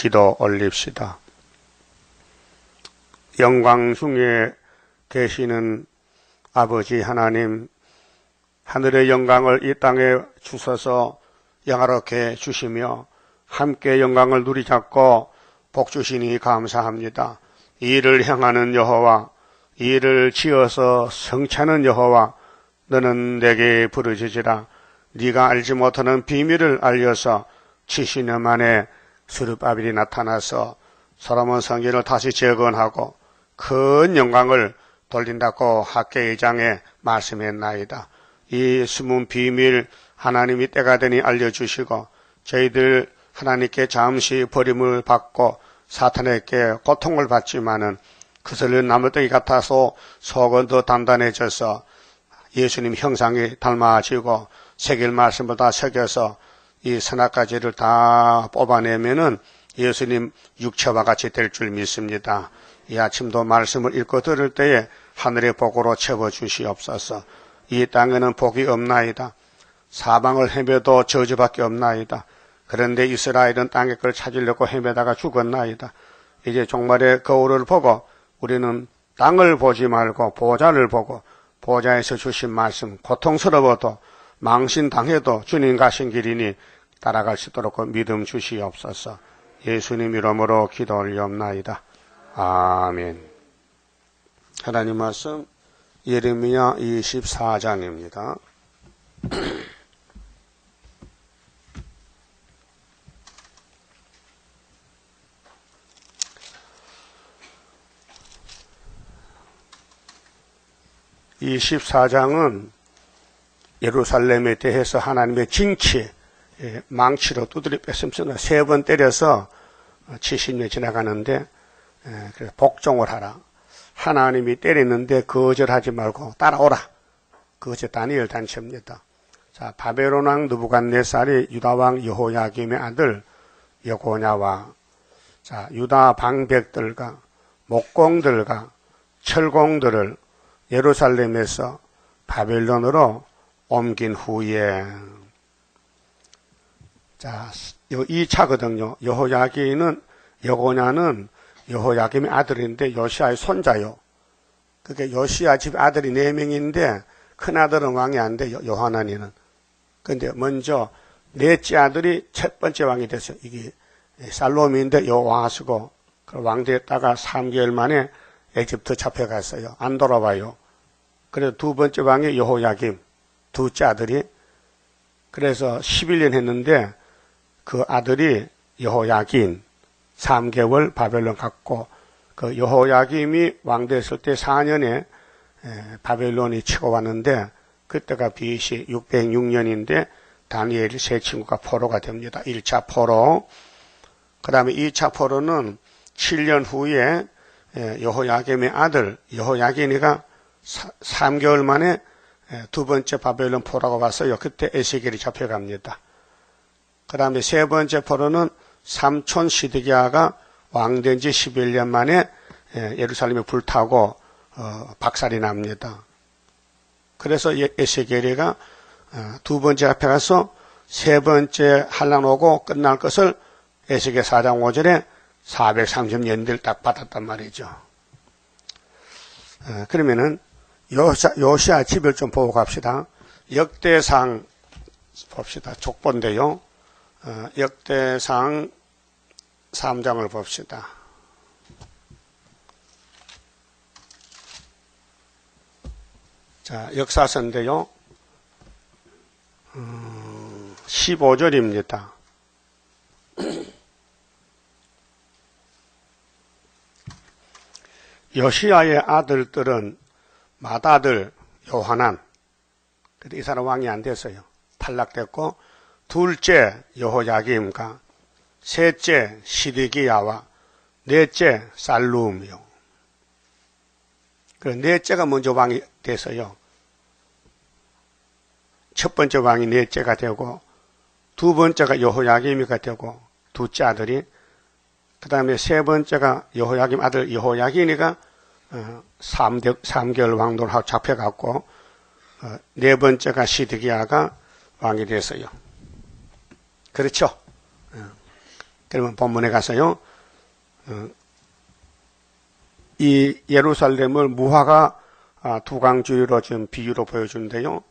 기도 올립시다. 영광 중에 계시는 아버지 하나님, 하늘의 영광을 이 땅에 주셔서 영화롭게 주시며 함께 영광을 누리잡고 복 주시니 감사합니다. 이 일을 향하는 여호와, 이 일을 지어서 성취하는 여호와, 너는 내게 부르짖으라. 네가 알지 못하는 비밀을 알려서 70년 만에 스룹바벨이 나타나서 솔로몬 성전을 다시 재건하고 큰 영광을 돌린다고 학개의장에 말씀했나이다. 이 숨은 비밀 하나님이 때가 되니 알려주시고 저희들 하나님께 잠시 버림을 받고 사탄에게 고통을 받지만은 그슬은 나무떡이 같아서 속은 더 단단해져서 예수님 형상이 닮아지고 새길 말씀을 다 새겨서 이 선악가지를 다 뽑아내면은 예수님 육체와 같이 될 줄 믿습니다. 이 아침도 말씀을 읽고 들을 때에 하늘의 복으로 채워주시옵소서. 이 땅에는 복이 없나이다. 사방을 헤매도 저주밖에 없나이다. 그런데 이스라엘은 땅의 걸 찾으려고 헤매다가 죽었나이다. 이제 종말의 거울을 보고 우리는 땅을 보지 말고 보좌를 보고 보좌에서 주신 말씀, 고통스러워도 망신당해도 주님 가신 길이니 따라갈 수 있도록 믿음 주시옵소서. 예수님 이름으로 기도 올리옵나이다. 아멘. 하나님 말씀 예레미야 24장입니다. 이 14장은 예루살렘에 대해서 하나님의 징치, 망치로 두드려 뺐습니다. 3번 때려서 70년이 지나가는데 그래서 복종을 하라. 하나님이 때리는데 거절하지 말고 따라오라. 그것이 다니엘 단체입니다. 자, 바벨론 왕 느부갓네살이 유다 왕 여호야김의 아들 여고냐와 자, 유다 방백들과 목공들과 철공들을 예루살렘에서 바벨론으로 옮긴 후에 자, 이 차거든요. 여호야김은 여고냐는 여호야김의 아들인데 요시아의 손자요. 그게 요시아 집 아들이 4명인데 큰아들은 왕이 안 돼, 요하나니는. 근데 먼저 넷째 아들이 첫 번째 왕이 됐어요. 이게 살롬인데 요아스고 왕 됐다가 3개월 만에 에집트 잡혀갔어요. 안 돌아와요. 그래서 두 번째 왕이 여호야김, 둘째 아들이. 그래서 11년 했는데 그 아들이 여호야긴 3개월 바벨론 갔고 그 여호야김이 왕 됐을 때 4년에 바벨론이 치고 왔는데 그때가 BC 606년인데 다니엘이 세 친구가 포로가 됩니다. 1차 포로. 그 다음에 2차 포로는 7년 후에 여호야김의 아들 여호야긴이가 3개월 만에 두 번째 바벨론 포로가 왔어요. 그때 에스겔이 잡혀갑니다. 그 다음에 세 번째 포로는 삼촌 시드기야가 왕된 지 11년 만에 예루살렘에 불타고 박살이 납니다. 그래서 에스겔이가 두 번째 앞에 가서 세 번째 환란 오고 끝날 것을 에스겔 4장 5절에 430년대를 딱 받았단 말이죠. 그러면은 요시아 집을 좀 보고 갑시다. 역대상 봅시다. 족본인데요. 역대상 3장을 봅시다. 자, 역사서인데요. 15절입니다. 요시아의 아들들은 맏아들 요하난, 근데 이 사람 왕이 안 됐어요. 탈락됐고, 둘째 여호야김과 셋째 시드기야와 넷째 살룸이요. 그 넷째가 먼저 왕이 됐어요. 첫 번째 왕이 넷째가 되고, 두 번째가 여호야김이가 되고, 둘째 아들이, 그 다음에 세 번째가 여호야김 아들 여호야긴이가 3개월 왕도를 하고 잡혀갔고, 네 번째가 시드기야가 왕이 됐어요. 그렇죠? 그러면 본문에 가서요, 이 예루살렘을 무화과 두강주의로 지금 비유로 보여주는데요.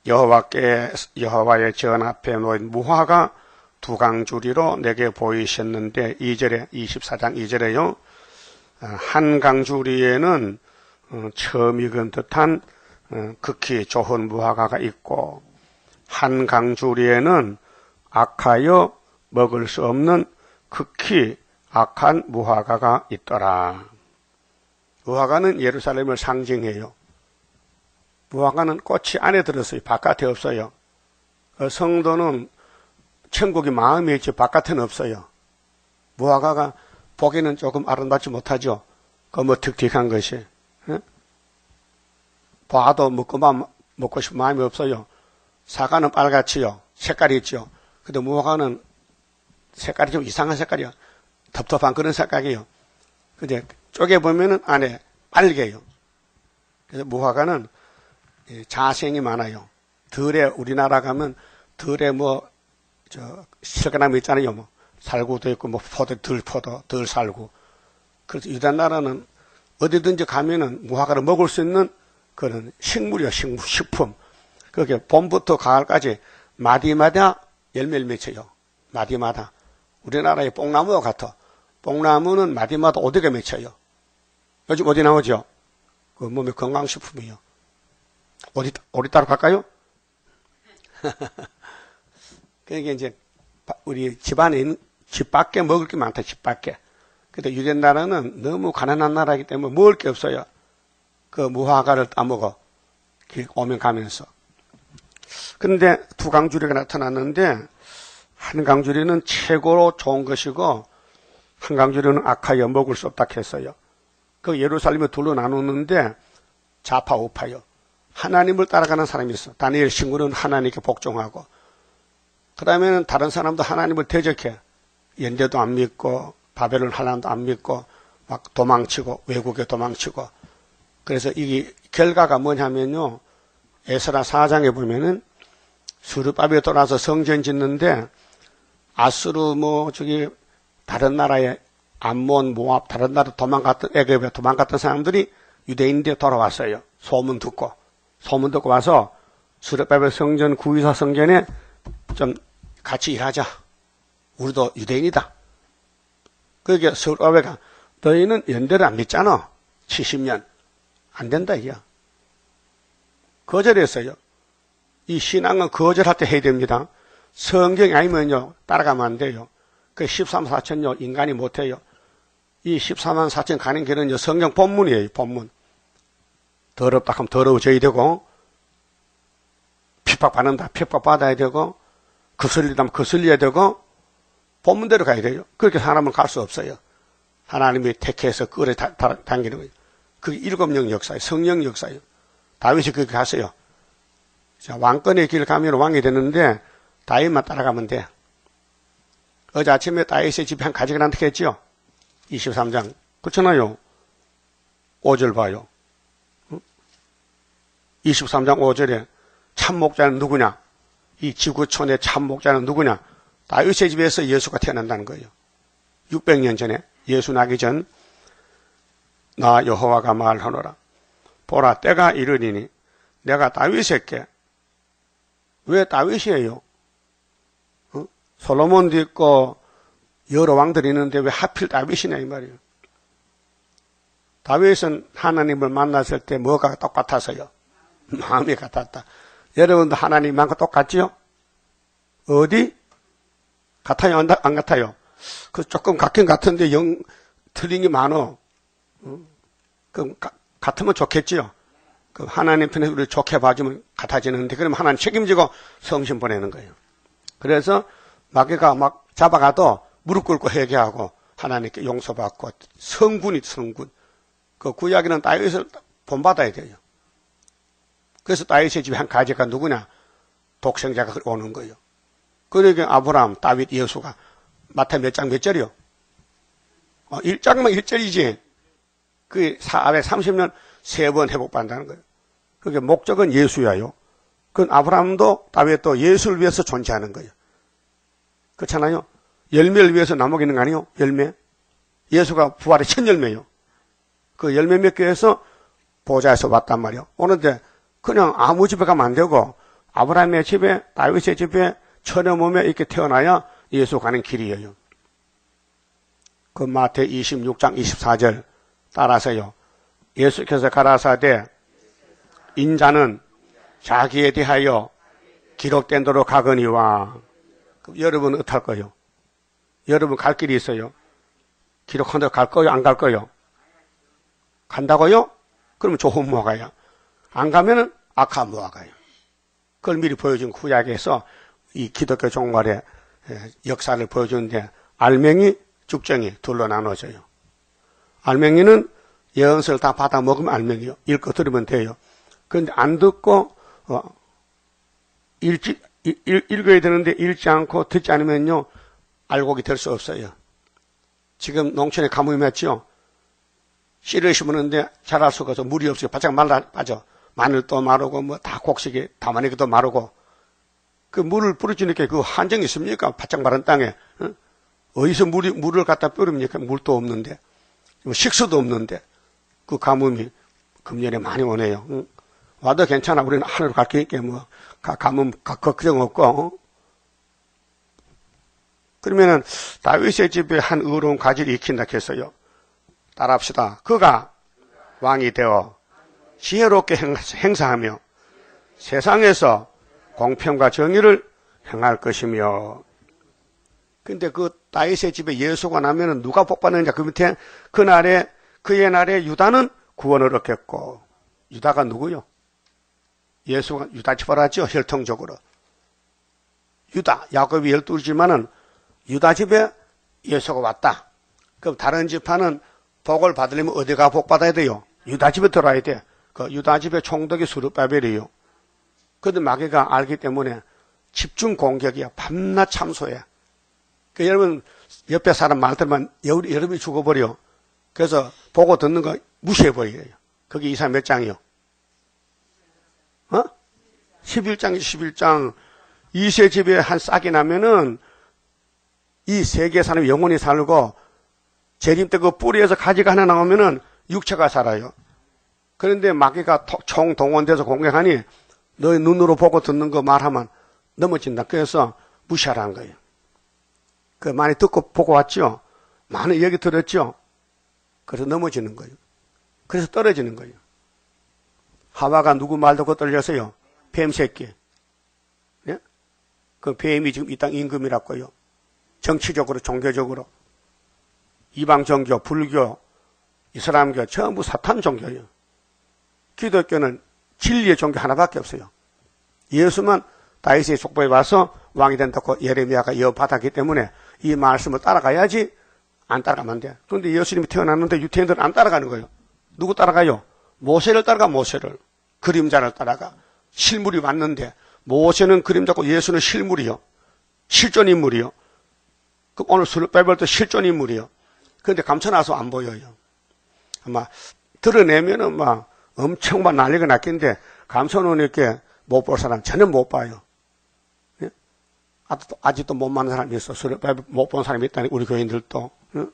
여호와의 전 앞에 놓인 무화과 두강주리로 내게 보이셨는데 2절에 24장 2절에요. 한 강주리에는 처음 익은 듯한 극히 좋은 무화과가 있고 한 강주리에는 악하여 먹을 수 없는 극히 악한 무화과가 있더라. 무화과는 예루살렘을 상징해요. 무화과는 꽃이 안에 들었어요. 바깥에 없어요. 성도는 천국이 마음에 있지 바깥에는 없어요. 무화과가 보기는 조금 아름답지 못하죠. 그 틱틱한 것이. 봐도 먹고 싶은 마음이 없어요. 사과는 빨갛지요. 색깔이 있죠. 근데 무화과는 색깔이 좀 이상한 색깔이요. 텁텁한 그런 색깔이에요. 근데 쪼개보면은 안에 빨개요. 그래서 무화과는 자생이 많아요. 들에 우리나라 가면 들에 실과나무 있잖아요. 살구도 있고 들포도 들 살구. 그래서 유다 나라는 어디든지 가면은 무화과를 먹을 수 있는 그런 식물이요, 식품. 그게 봄부터 가을까지 마디마다 열매를 맺혀요. 마디마다. 우리나라의 뽕나무와 같아. 뽕나무는 마디마다 5대가 맺혀요. 요즘 어디 나오죠? 그 몸의 건강식품이요. 어디 따로 갈까요? 그러니까 이제 우리 집안에 있는 집 밖에 먹을 게 많다. 집 밖에. 근데 유대 나라는 너무 가난한 나라이기 때문에 먹을 게 없어요. 그 무화과를 따먹어. 길 오면 가면서. 그런데 두 강주리가 나타났는데 한 강주리는 최고로 좋은 것이고 한 강주리는 악하여 먹을 수 없다 했어요. 그 예루살렘에 둘로 나누는데 좌파 우파요. 하나님을 따라가는 사람이 있어. 다니엘 신구는 하나님께 복종하고 그 다음에는 다른 사람도 하나님을 대적해. 연대도 안 믿고 바벨론 하나님도 안 믿고 막 도망치고 외국에 도망치고. 그래서 이게 결과가 뭐냐면요. 에스라 4장에 보면은 수르바벨 돌아서 성전 짓는데 아수르 다른 나라에 암몬, 모압 다른 나라 애굽에 도망갔던 사람들이 유대인들에 돌아왔어요. 소문 듣고 와서 수르바벨 성전 구이사 성전에 좀 같이 일하자. 우리도 유대인이다. 그러니까 수르바벨가 너희는 연대를 안 믿잖아. 70년. 안 된다 이게. 거절했어요. 이 신앙은 거절할 때 해야 됩니다. 성경이 아니면요 따라가면 안 돼요. 그 13만 4천요 인간이 못해요. 이 14만 4천 가는 길은요 성경 본문이에요. 본문. 더럽다 하면 더러워져야 되고 핍박받는다 핍박받아야 되고 거슬리다 거슬려야 되고 본문대로 가야 돼요. 그렇게 사람은 갈 수 없어요. 하나님이 택해서 끌어 당기는 거예요. 그게 일곱령 역사예요. 성령 역사예요. 다윗이 그렇게 갔어요. 자, 왕권의 길을 가면 왕이 되는데 다윗만 따라가면 돼. 어제 아침에 다윗의 집에 한 가지가 난다고 했죠? 23장. 그렇잖아요. 5절 봐요. 23장 5절에 참목자는 누구냐? 이 지구촌의 참목자는 누구냐? 다윗의 집에서 예수가 태어난다는 거예요. 600년 전에 예수 나기 전 나 여호와가 말하노라. 보라 때가 이르리니 내가 다윗에게 왜 다윗이에요? 솔로몬도 있고 여러 왕들이 있는데 왜 하필 다윗이냐 이 말이에요. 다윗은 하나님을 만났을 때 뭐가 똑같아서요? 마음이 같았다. 여러분도 하나님만과 똑같지요? 어디? 같아요? 안 같아요? 그 조금 같긴 같은데 틀린 게 많어. 그럼 같으면 좋겠지요? 그 하나님 편에 우리를 좋게 봐주면 같아지는데 그러면 하나님 책임지고 성신 보내는 거예요. 그래서 마귀가 막 잡아가도 무릎 꿇고 회개하고 하나님께 용서받고 성군. 그 구약에는 다윗을 본받아야 돼요. 그래서 다윗의 집에 한 가지가 누구냐? 독생자가 오는 거예요. 그러니까 아브라함, 다윗, 예수가 마태 몇 장 몇 절이요? 1장만 1절이지. 그 430년 3번 회복받는다는 거예요. 그게 목적은 예수야요. 그건 아브라함도 다윗도 예수를 위해서 존재하는 거예요. 그렇잖아요. 열매를 위해서 나무가 있는 거 아니에요? 열매. 예수가 부활의 첫 열매요. 그 열매 맺기 위해서 보좌에서 왔단 말이에요. 오는데 그냥 아무 집에 가면 안 되고 아브라함의 집에, 다윗의 집에, 천의 몸에 이렇게 태어나야 예수 가는 길이에요. 그 마태 26장 24절 따라서요. 예수께서 가라사대 인자는 자기에 대하여 기록된 대로 가거니와. 여러분은 어떡할 거예요? 여러분 갈 길이 있어요. 기록한 대로 갈 거요? 안 갈 거요? 간다고요? 그러면 좋은 모아가요. 안 가면은 악한 모아가요. 그걸 미리 보여준 구약에서 이 기독교 종말의 역사를 보여주는데 알맹이, 죽정이 둘로 나눠져요. 알맹이는 예언서를 다 받아 먹으면 알맹이요. 읽고 들으면 돼요. 그런데 안 듣고 읽어야 되는데 읽지 않고 듣지 않으면요 알곡이 될 수 없어요. 지금 농촌에 가뭄이 맺죠. 씨를 심었는데 자랄 수가 없어. 물이 없어요. 바짝 말라 빠져. 마늘도 마르고 뭐 다 곡식이 다마니기도 마르고. 그 물을 뿌려주니까 그 한정이 있습니까? 바짝 마른 땅에. 어디서 물을 갖다 뿌립니까? 물도 없는데. 식수도 없는데. 그 가뭄이 금년에 많이 오네요. 와도 괜찮아. 우리는 하늘로 갈 게 있게 뭐 가뭄 걱정 없고. 그러면은 다윗의 집에 한 의로운 가지를 익힌다 했어요. 따라합시다. 그가 왕이 되어 지혜롭게 행사하며 세상에서 공평과 정의를 행할 것이며. 근데 그 다윗의 집에 예수가 나면은 누가 복받느냐? 그 밑에 그의 날에 유다는 구원을 얻겠고. 유다가 누구요? 예수가 유다 집을 하죠. 혈통적으로. 유다, 야곱이 12지만은 유다 집에 예수가 왔다. 그럼 다른 집파는 복을 받으려면 어디가 복 받아야 돼요? 유다 집에 들어와야 돼. 그 유다 집의 총독이 스룹바벨이에요. 그런데 마귀가 알기 때문에 집중 공격이야. 밤낮 참소해. 그 여러분 옆에 사람 말 들으면 여러분이 죽어버려. 그래서 보고 듣는 거 무시해버려요. 그게 이사 몇 장이요? 11장이지 11장. 이세 집에 한 싹이 나면은 이 세계 사람이 영원히 살고 재림 때 그 뿌리에서 가지가 하나 나오면은 육체가 살아요. 그런데 마귀가 총동원돼서 공격하니 너희 눈으로 보고 듣는 거 말하면 넘어진다. 그래서 무시하라는 거예요. 그 많이 듣고 보고 왔죠? 많은 얘기 들었죠? 그래서 넘어지는 거예요. 그래서 떨어지는 거예요. 하와가 누구 말 듣고 떨렸어요? 뱀 새끼. 예? 그 뱀이 지금 이 땅 임금이라고요. 정치적으로, 종교적으로. 이방 종교, 불교, 이슬람교 전부 사탄 종교예요. 기독교는 진리의 종교 하나밖에 없어요. 예수만 다윗의 속보에 와서 왕이 된다고 예레미야가 예언받았기 때문에 이 말씀을 따라가야지 안 따라가면 안 돼. 그런데 예수님이 태어났는데 유태인들은 안 따라가는 거예요. 누구 따라가요? 모세를 따라가. 모세를. 그림자를 따라가. 실물이 왔는데 모세는 그림자고 예수는 실물이요. 실존 인물이요. 그럼 오늘 스룹바벨도 실존 인물이요. 그런데 감춰놔서 안 보여요. 아마 드러내면은 막 엄청 막 난리가 났겠는데 감춰놓으니까 못 볼 사람 전혀 못 봐요. 예? 아직도 못 만난 사람이 있어. 스룹바벨 못 본 사람이 있다니 우리 교인들도. 예?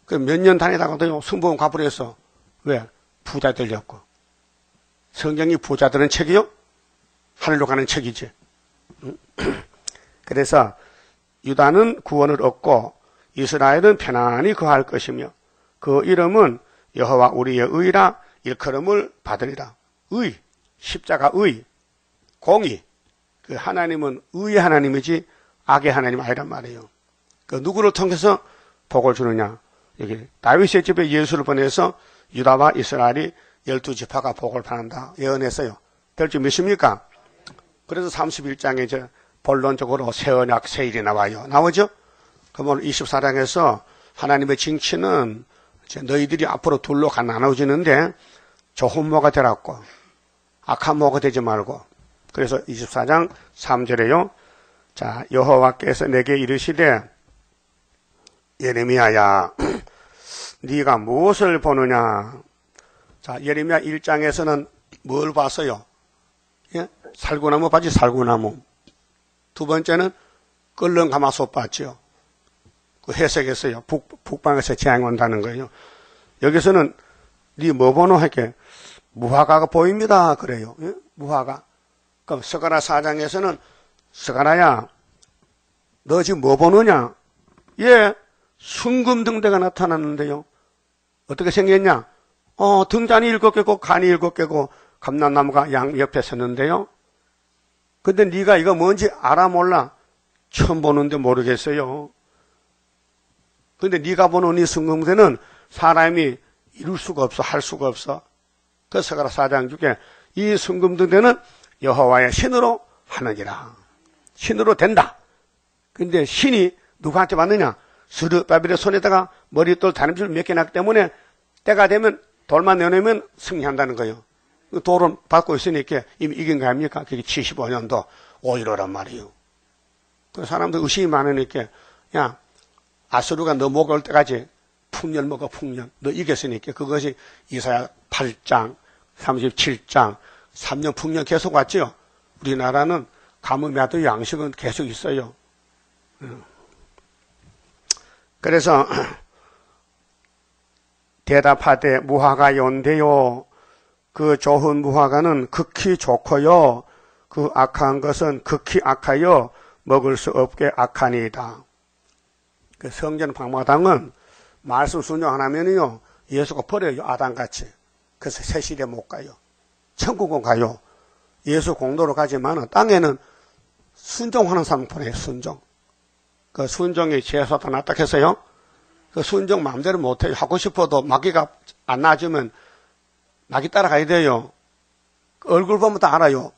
그 몇 년 다니다가도요 승부원 가버렸어. 왜? 부자 되려고. 성경이 부자들은 책이요? 하늘로 가는 책이지. 그래서 유다는 구원을 얻고 이스라엘은 편안히 거할 것이며 그 이름은 여호와 우리의 의라 일컬음을 받으리라. 의, 십자가 의, 공의. 그 하나님은 의의 하나님이지 악의 하나님 아니란 말이에요. 그 누구를 통해서 복을 주느냐? 여기 다윗의 집에 예수를 보내서 유다와 이스라엘이 12지파가 복을 받는다 예언했어요. 될 줄 믿습니까? 그래서 31장에 이제 본론적으로 새 언약 새 일이 나와요. 나오죠? 그럼 오늘 24장에서 하나님의 징치는 이제 너희들이 앞으로 둘로 나눠지는데 좋은 모가 되라고 악한 모가 되지 말고. 그래서 24장 3절에요. 자, 여호와께서 내게 이르시되 예레미야야 네가 무엇을 보느냐. 자, 예레미야 1장에서는 뭘 봤어요? 예? 살구나무 봤지, 살구나무. 두 번째는 끓는 가마솥 봤죠? 그 해석했어요. 북방에서 재앙이 온다는 거예요. 여기서는 네 뭐 보노 할게 무화과가 보입니다. 그래요. 예? 무화과. 그럼 스가랴 4장에서는 스가랴야 너 지금 뭐 보느냐? 예, 순금등대가 나타났는데요. 어떻게 생겼냐? 등잔이 7개고 간이 7개고 감람나무가 양 옆에 섰는데요. 근데 네가 이거 뭔지 알아 몰라? 처음 보는데 모르겠어요. 근데 네가 보는 이 순금등대는 사람이 이룰 수가 없어, 할 수가 없어. 그 스가랴 4장 중에 이 순금등대는 여호와의 신으로 하느니라. 신으로 된다. 근데 신이 누구한테 받느냐? 스룹바벨의 손에다가 머릿돌 다림줄 몇 개 났기 때문에 때가 되면 돌만 내놓으면 승리한다는 거예요. 돌은 받고 있으니까 이미 이긴 거 아닙니까? 그게 75년도 5.15란 말이에요. 그 사람들 의심이 많으니까 야 아수르가 너 먹을 때까지 풍년 먹어 풍년. 너 이겼으니까 그것이 이사야 8장 37장 3년 풍년 계속 왔죠. 우리나라는 가뭄에도 양식은 계속 있어요. 그래서 대답하되 무화과 연대요. 그 좋은 무화과는 극히 좋고요. 그 악한 것은 극히 악하여 먹을 수 없게 악하니이다. 그 성전 방마당은 말씀 순종 안 하면요 예수가 버려요. 아담같이. 그래서 새시대 못 가요. 천국은 가요. 예수 공도로 가지만 땅에는 순종하는 사람 보내요. 순종. 그 순종이 죄에서도 낫다 했어요. 그 순종 마음대로 못해요. 하고 싶어도 마귀가 안 놔주면 마귀 따라가야 돼요. 얼굴 보면 다 알아요.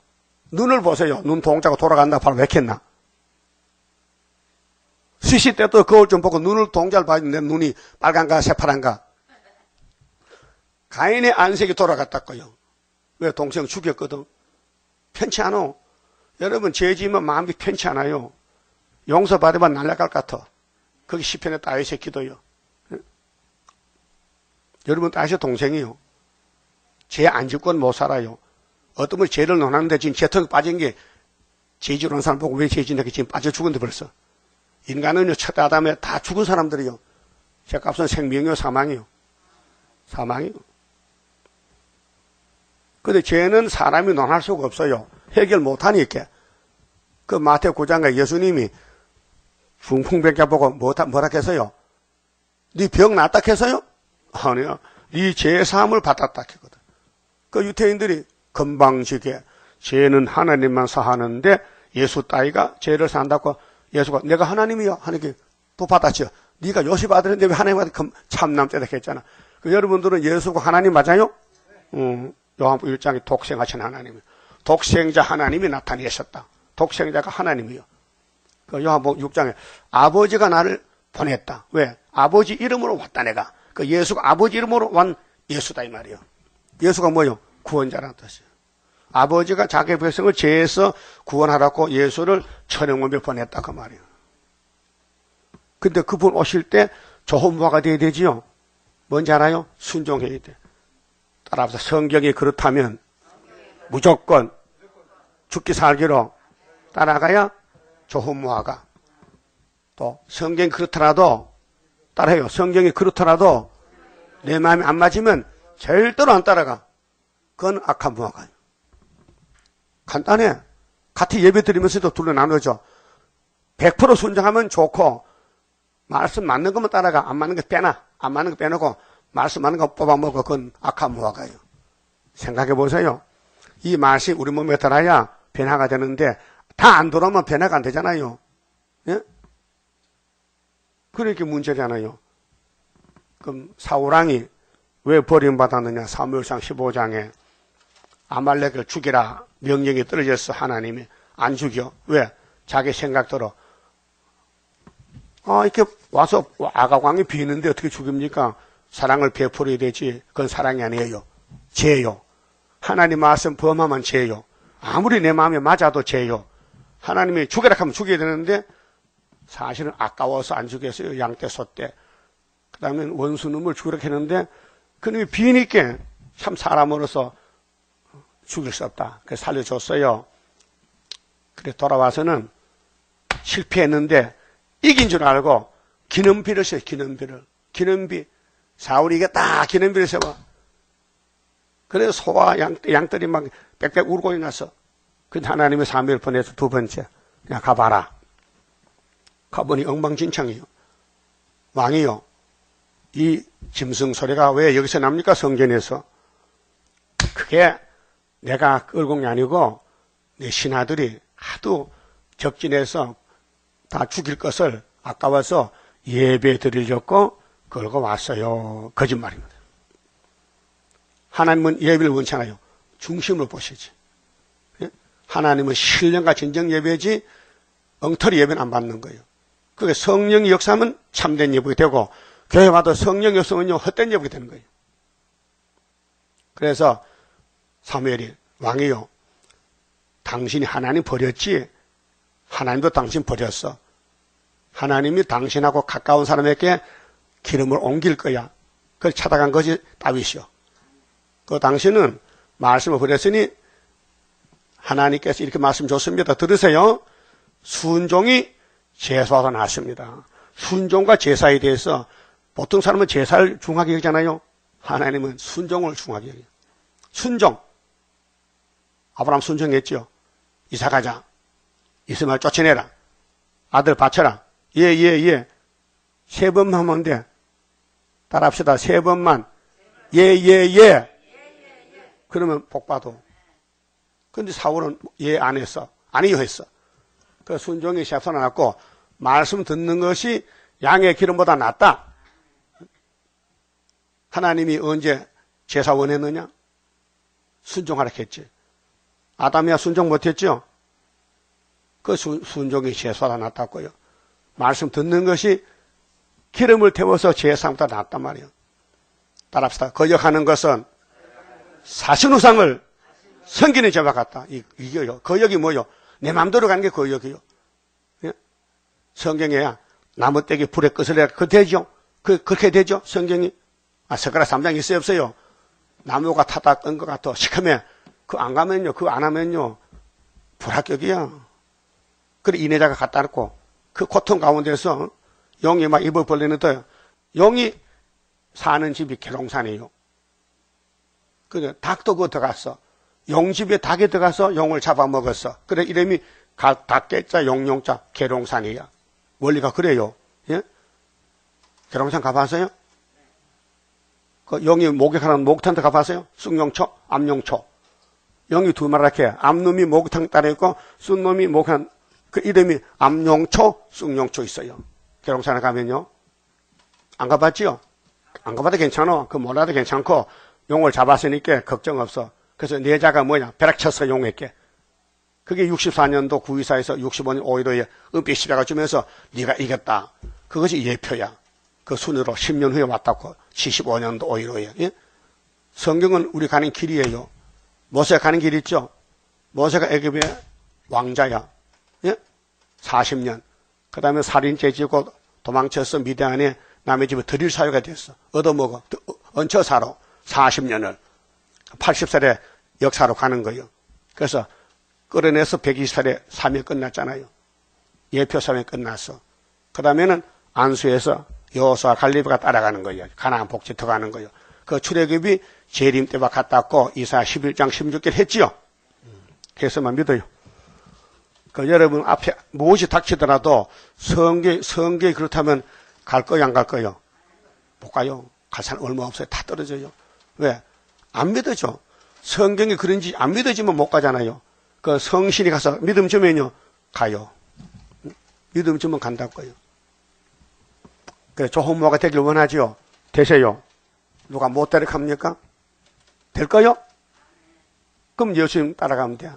눈을 보세요. 눈 동자가 돌아간다 바로 왜 켰나? 시시 때도 거울 좀 보고 눈을 동자를 봐야 내 눈이 빨간가 새파란가. 가인의 안색이 돌아갔다고요. 왜? 동생 죽였거든. 편치 않아. 여러분 죄 지으면 마음이 편치 않아요. 용서받으면 날아갈 것 같아. 거기 시편에 다윗의 기도요. 여러분 다윗의 동생이요. 죄 안 짓고는 못 살아요. 어떤 분이 죄를 논하는데 지금 죄통에 빠진 게 죄 지으러 온 사람 보고 왜 죄 짓는데 지금 빠져 죽은데 벌써. 인간은요 첫 아담에 다 죽은 사람들이요. 죄값은 생명이요 사망이요. 사망이요. 근데 죄는 사람이 논할 수가 없어요. 해결 못하니까. 그 마태 9장에 예수님이 중풍병자 보고 뭐라 했어요? 네 병 낫다 했어요? 아니요. 네 죄 사함을 받았다 했거든. 그 유태인들이 건방지게 죄는 하나님만 사하는데 예수 따위가 죄를 산다고 예수가 내가 하나님이요 하니까 또 받았죠. 네가 요셉 아들인데 왜 하나님한테 참남죄다 했잖아. 그 여러분들은 예수가 하나님 맞아요? 요한복음 1장에 독생하신 하나님. 독생자 하나님이 나타내셨다. 독생자가 하나님이요. 그 요한복음 6장에 아버지가 나를 보냈다. 왜? 아버지 이름으로 왔다 내가. 그 예수가 아버지 이름으로 온 예수다 이 말이요. 예수가 뭐요? 구원자라는 뜻이에요. 아버지가 자기 백성을 죄에서 구원하라고 예수를 천형원에 보냈다 그 말이에요. 근데 그분 오실 때 좋은 무화가 돼야 되지요. 뭔지 알아요? 순종해야 돼. 따라서 성경이 그렇다면 무조건 죽기 살기로 따라가야 좋은 무화과. 또 성경이 그렇더라도 따라해요. 성경이 그렇더라도 내 마음이 안 맞으면 절대로 안 따라가. 그건 악한 무화과예요. 간단해. 같이 예배 드리면서도 둘로 나누죠. 100% 순종하면 좋고 말씀 맞는 것만 따라가. 안 맞는 거 빼놔. 안 맞는 거 빼놓고 말씀 맞는 거 뽑아먹고 그건 악한 무화과예요. 생각해 보세요. 이 맛이 우리 몸에 들어야 변화가 되는데 다 안 들어오면 변화가 안 되잖아요. 예? 그렇게 문제잖아요. 그럼 사울왕이 왜 버림받았느냐? 사무엘상 15장에 아말렉을 죽이라 명령이 떨어졌어. 하나님이 안 죽여. 왜? 자기 생각대로 이렇게 와서 아가광이 비는데 어떻게 죽입니까? 사랑을 베풀어야 되지. 그건 사랑이 아니에요. 죄요. 하나님 말씀 범하면 죄요. 아무리 내 마음에 맞아도 죄요. 하나님이 죽여라 하면 죽여야 되는데 사실은 아까워서 안 죽였어요. 양떼 소떼. 그 다음에 원수놈을 죽이라 했는데 그놈이 비니까 참 사람으로서 죽일 수 없다. 그래서 살려줬어요. 그래 돌아와서는 실패했는데 이긴 줄 알고 기념비를 써요. 기념비. 사울이 이겼다. 기념비를 써봐. 그래서 소와 양들이 막 빽빽 울고 일어나서 그 하나님의 사무엘 보내서 두 번째 그냥 가봐라. 가보니 엉망진창이요. 왕이요. 이 짐승 소리가 왜 여기서 납니까? 성전에서. 그게 내가 끌고 온 게 아니고 내 신하들이 하도 적진해서 다 죽일 것을 아까워서 예배 드리려고 끌고 왔어요. 거짓말입니다. 하나님은 예배를 원치 않아요. 중심으로 보시지. 하나님은 신령과 진정 예배지 엉터리 예배는 안 받는 거예요. 그게 성령이 역사하면 참된 예배가 되고 교회 와도 성령이 없으면요 헛된 예배가 되는 거예요. 그래서 사무엘이 왕이요 당신이 하나님 버렸지 하나님도 당신 버렸어. 하나님이 당신하고 가까운 사람에게 기름을 옮길 거야. 그걸 찾아간 것이 다윗이요. 그 당신은 말씀을 버렸으니 하나님께서 이렇게 말씀 줬습니다. 들으세요. 순종이 제사보다 낫습니다. 순종과 제사에 대해서 보통 사람은 제사를 중하게 여기잖아요. 하나님은 순종을 중하게 여겨요. 순종. 아브라함 순종했죠. 이사 가자. 이스마엘 쫓아내라. 아들 바쳐라. 예. 세 번만 하면 돼. 따라합시다. 세 번만. 예. 그러면 복 받아. 근데 사울은 예 안 했어. 아니요 했어. 그 순종이 셉서나갔고 말씀 듣는 것이 양의 기름보다 낫다. 하나님이 언제 제사 원했느냐? 순종하라 했지. 아담이야 순종 못했죠? 그 순종이 제사보다 낫다고요. 말씀 듣는 것이 기름을 태워서 제사보다 낫단 말이에요. 따라합시다. 거역하는 것은 사신우상을 섬기는 죄와 같다. 이거요. 거역이 뭐요? 내 마음대로 가는 게 거역이요. 예? 성경에야 나무떼기 불에 끝을 내가 그 되죠? 그렇게 되죠? 성경이. 석가라 3장 있어요, 없어요? 나무가 타다 끈 것 같아. 시커매. 그거 안 가면요, 그거 안 하면요, 불합격이야. 그래, 이내자가 갖다 놓고, 그 고통 가운데서 용이 막 입을 벌리는데, 용이 사는 집이 계룡산이에요. 그래, 닭도 그거 들어갔어. 용집에 닭이 들어가서 용을 잡아먹었어. 그래, 이름이 닭개자, 용용자, 계룡산이야. 원리가 그래요. 예? 계룡산 가봤어요? 그 용이 목욕하는 목욕탕도 가봤어요? 쑥용초, 암용초. 용이 두 마리 이렇게, 암놈이 목욕탕 따라 있고, 쑥놈이 목욕한, 그 이름이 암용초, 쑥용초 있어요. 계룡산에 가면요. 안 가봤지요? 안 가봐도 괜찮아. 그 몰라도 괜찮고, 용을 잡았으니까 걱정 없어. 그래서 내자가 뭐냐? 벼락쳤어, 용에게. 그게 64년도 구의사에서 65년 5.15에 은빛시비가 주면서 네가 이겼다. 그것이 예표야. 그 순으로 10년 후에 왔다고 75년도 5.15에. 예? 성경은 우리 가는 길이에요. 모세가 가는 길 있죠? 모세가 애굽의 왕자야. 예? 40년. 그 다음에 살인죄 지고 도망쳐서 미디안에 남의 집에 들일 사유가 됐어. 얻어먹어. 얹혀 살아. 40년을. 80살에 역사로 가는 거예요. 그래서 끌어내서 120살에 사명이 끝났잖아요. 예표 사명이 끝났어. 그 다음에는 안수에서 여호수아 갈렙이가 따라가는 거예요. 가나안 복지터 가는 거예요. 그 출애굽이 재림 때와 같았고 이사야 11장 16절 했지요. 그래서만 믿어요. 그 여러분 앞에 무엇이 닥치더라도 성경이 그렇다면 갈 거요, 안 갈 거요? 못 가요. 갈 사람 얼마 없어요. 다 떨어져요. 왜? 안 믿어져. 성경이 그런지 안 믿어지면 못 가잖아요. 그 성신이 가서 믿음 주면요, 가요. 믿음 주면 간다고요. 그래, 좋은 모가 되길 원하지요? 되세요. 누가 못 따라갑니까? 될까요? 그럼 예수님 따라가면 돼.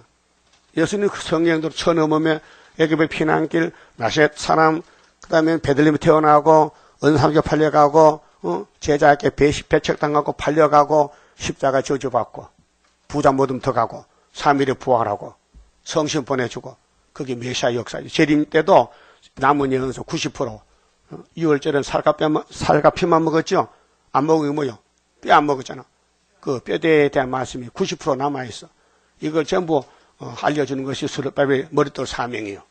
예수님 그 성경대로 쳐넘으면 애굽의 피난길, 나셋 사람, 그 다음에 베들레헴에 태어나고, 은삼교 팔려가고, 제자에게 배척당하고 팔려가고, 십자가 저주받고, 부자 모듬 더 가고, 3일에 부활하고, 성신 보내주고, 그게 메시아 역사죠. 재림 때도 남은 영혼수 90%, 6월절은 살과 피만 먹었죠? 안 먹으면 뭐요? 뼈 안 먹었잖아. 그 뼈대에 대한 말씀이 90% 남아있어. 이걸 전부 알려주는 것이 수르바벨 머릿돌 사명이에요.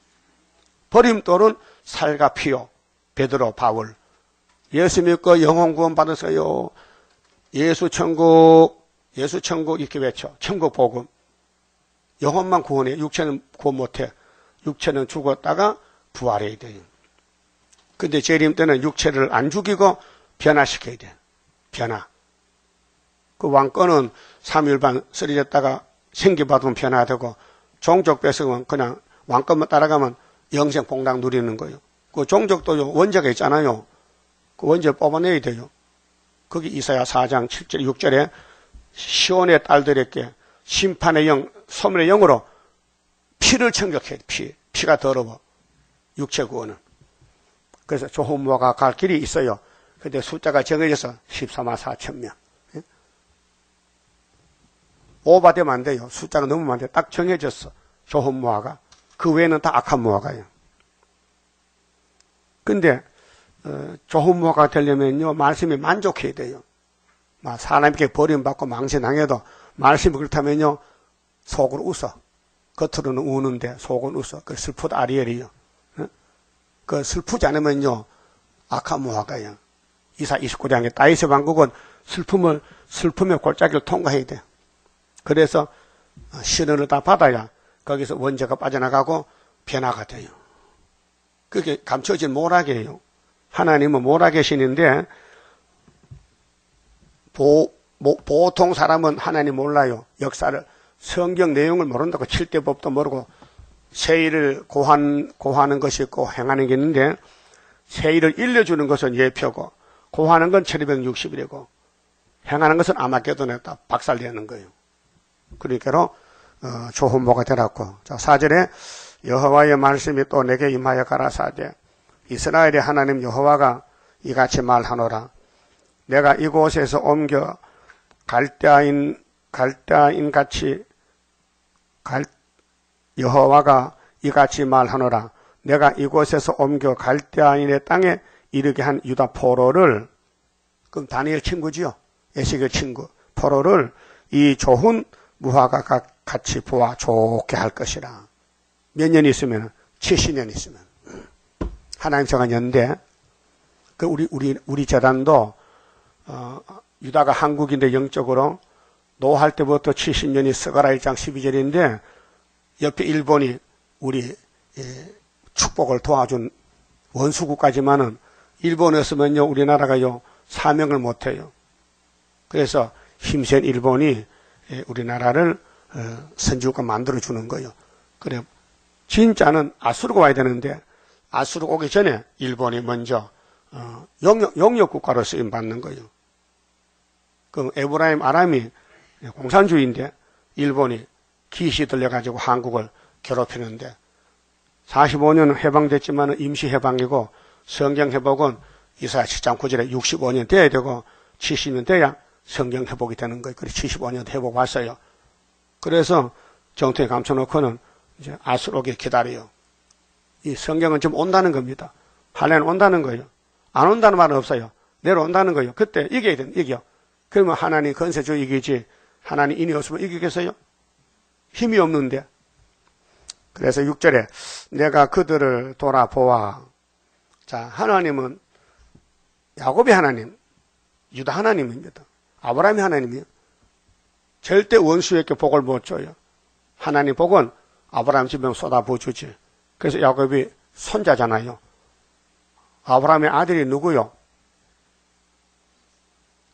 버림돌은 살과 피요. 베드로, 바울. 예수 믿고 영혼 구원 받으세요. 예수 천국 이렇게 외쳐. 천국 복음. 영혼만 구원해. 육체는 구원 못해. 육체는 죽었다가 부활해야 돼요. 근데 재림 때는 육체를 안 죽이고 변화시켜야 돼. 변화. 그 왕권은 3일 반 쓰러졌다가 생기받으면 변화되고, 종족 뺏으면 그냥 왕권만 따라가면 영생 복락 누리는 거예요. 그 종족도 원죄가 있잖아요. 그 원죄 뽑아내야 돼요. 거기 이사야 4장 7절 6절에 시온의 딸들에게 심판의 영, 소멸의 영으로 피를 청격해. 피가 더러워. 육체 구원은. 그래서 조혼모가 갈 길이 있어요. 근데 숫자가 정해져서 14만 4천 명. 오바되면 안 돼요. 숫자가 넘으면 안 돼요. 딱 정해졌어. 좋은 모아가. 그 외에는 다 악한 모아가요. 근데 좋은 모아가 되려면요, 말씀이 만족해야 돼요. 사람에게 버림받고 망신당해도 말씀이 그렇다면요, 속으로 웃어. 겉으로는 우는데 속은 웃어. 그 슬프다 아리엘이요. 그 슬프지 않으면요, 악한 모아가요. 이사 29장의 다윗의 왕국은 슬픔의 골짜기를 통과해야 돼. 그래서 시련을 다 받아야 거기서 원죄가 빠져나가고 변화가 돼요. 그게 감춰진 모락이에요. 하나님은 모락의 신인데 보통 사람은 하나님 몰라요. 역사를 성경 내용을 모른다고 칠대법도 모르고 세일을 고하는 것이 있고 행하는 게 있는데, 세일을 일러주는 것은 예표고 고하는 건 1260일이고 행하는 것은 아마겟돈에다 박살내는 거예요. 그러니까 조혼모가 되었고, 자 4절에 여호와의 말씀이 또 내게 임하여 가라사대 이스라엘의 하나님 여호와가 이같이 말하노라. 내가 이곳에서 옮겨 여호와가 이같이 말하노라. 내가 이곳에서 옮겨 갈대아인의 땅에 이르게 한 유다 포로를, 그럼 다니엘 친구지요. 에스겔 친구. 포로를 이 좋은 무화과 같이 보아 좋게 할 것이라. 몇 년 있으면? 70년 있으면. 하나님 정한 연대. 그 우리 재단도 유다가 한국인데 영적으로 노할 때부터 70년이 스가랴 1장 12절인데 옆에 일본이 우리 축복을 도와준 원수국까지만은 일본이었으면요 우리나라가요 사명을 못해요. 그래서 힘센 일본이 우리나라를 선지국가 만들어주는 거예요. 그래 진짜는 아수르가 와야 되는데 아수르가 오기 전에 일본이 먼저 영역국가로 쓰임받는 거예요. 그럼 에브라임 아람이 공산주의인데 일본이 기시 들려가지고 한국을 괴롭히는데 45년 해방됐지만 임시 해방이고 성경 회복은 이사야 7장 9절에 65년 돼야 되고 70년 돼야 성경 회복이 되는 거예요. 그래서 75년 회복 왔어요. 그래서 정통에 감춰놓고는 이제 아수르오길 기다려요. 이 성경은 좀 온다는 겁니다. 할례는 온다는 거예요. 안 온다는 말은 없어요. 내려온다는 거예요. 그때 이겨야 돼, 이겨. 그러면 하나님 건세주 이기지. 하나님 인이 없으면 이기겠어요? 힘이 없는데. 그래서 6절에 내가 그들을 돌아보아. 자, 하나님은 야곱의 하나님, 유다 하나님입니다. 아브라함의 하나님이요. 절대 원수에게 복을 못 줘요. 하나님 복은 아브라함 집에 쏟아부어주지. 그래서 야곱이 손자잖아요. 아브라함의 아들이 누구요?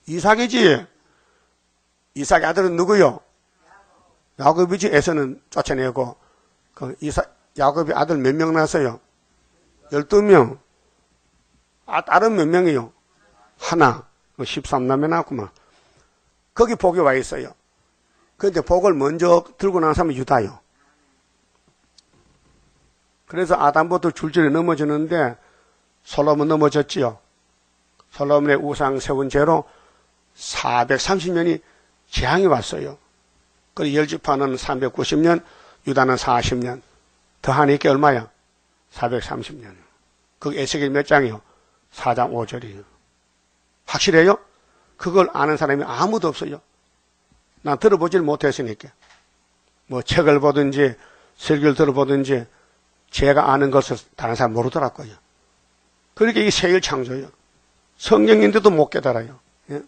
이삭이지. 이삭의 아들은 누구요? 야곱이지. 에서는 쫓아내고 야곱이 아들 몇 명 낳았어요? 12명. 딸은 몇 명이요? 하나. 13남매 낳았구만. 거기 복이 와 있어요. 그런데 복을 먼저 들고 나온 사람은 유다요. 그래서 아담부터 줄줄이 넘어지는데 솔로몬 넘어졌지요. 솔로몬의 우상 세운 죄로 430년이 재앙이 왔어요. 그리고 열지파는 390년, 유다는 40년. 더하니까 얼마야? 430년. 그게 에스겔 몇 장이요? 4장 5절이에요. 확실해요? 그걸 아는 사람이 아무도 없어요. 난 들어보질 못했으니까. 뭐 책을 보든지 설교를 들어보든지 제가 아는 것을 다른 사람 모르더라고요. 그러니까 이게 세일 창조예요. 성경인데도 못 깨달아요. 예?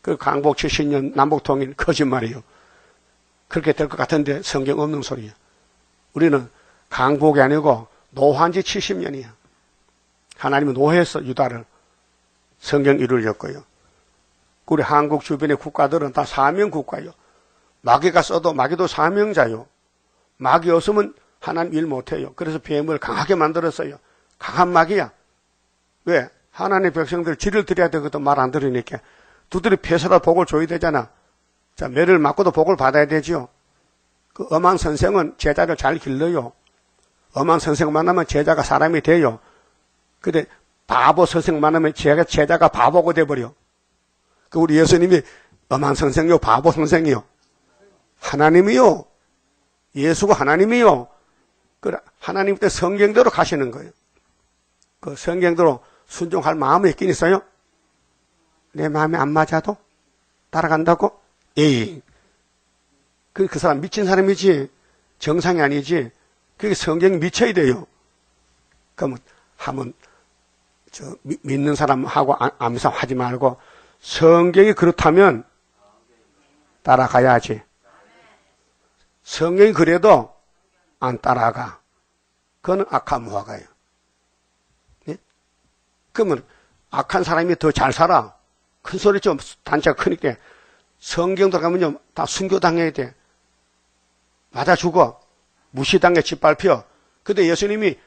그 강복 70년 남북통일 거짓말이에요. 그렇게 될 것 같은데 성경 없는 소리예요. 우리는 강복이 아니고 노한 지 70년이야. 하나님은 노했어, 유다를. 성경 이루어졌고요. 우리 한국 주변의 국가들은 다 사명 국가예요. 마귀가 써도 마귀도 사명자요. 마귀 없으면 하나님 일 못해요. 그래서 뱀을 강하게 만들었어요. 강한 마귀야. 왜? 하나님의 백성들 지를 드려야 되거든. 말 안 들으니까. 두드리 패서라 복을 줘야 되잖아. 자, 매를 맞고도 복을 받아야 되죠. 그 엄한 선생은 제자를 잘 길러요. 엄한 선생 만나면 제자가 사람이 돼요. 근데 바보 선생 만나면 제자가 바보가 돼버려. 그 우리 예수님이 엄한 선생이요, 바보 선생이요. 하나님이요. 예수가 하나님이요. 그 하나님 때 성경대로 가시는 거예요. 그 성경대로 순종할 마음이 있긴 있어요. 내 마음에 안 맞아도 따라간다고? 에이. 그 사람 미친 사람이지 정상이 아니지. 그게 성경이 미쳐야 돼요. 그러면 한번 믿는 사람하고 암상하지 말고 성경이 그렇다면 따라가야지. 성경이 그래도 안 따라가. 그거는 악한 무화과예요. 네? 그러면 악한 사람이 더 잘 살아. 큰 소리 좀 단체가 크니까 성경 들어가면요 다 순교당해야 돼. 맞아 죽어. 무시당해 짓밟혀. 근데 예수님이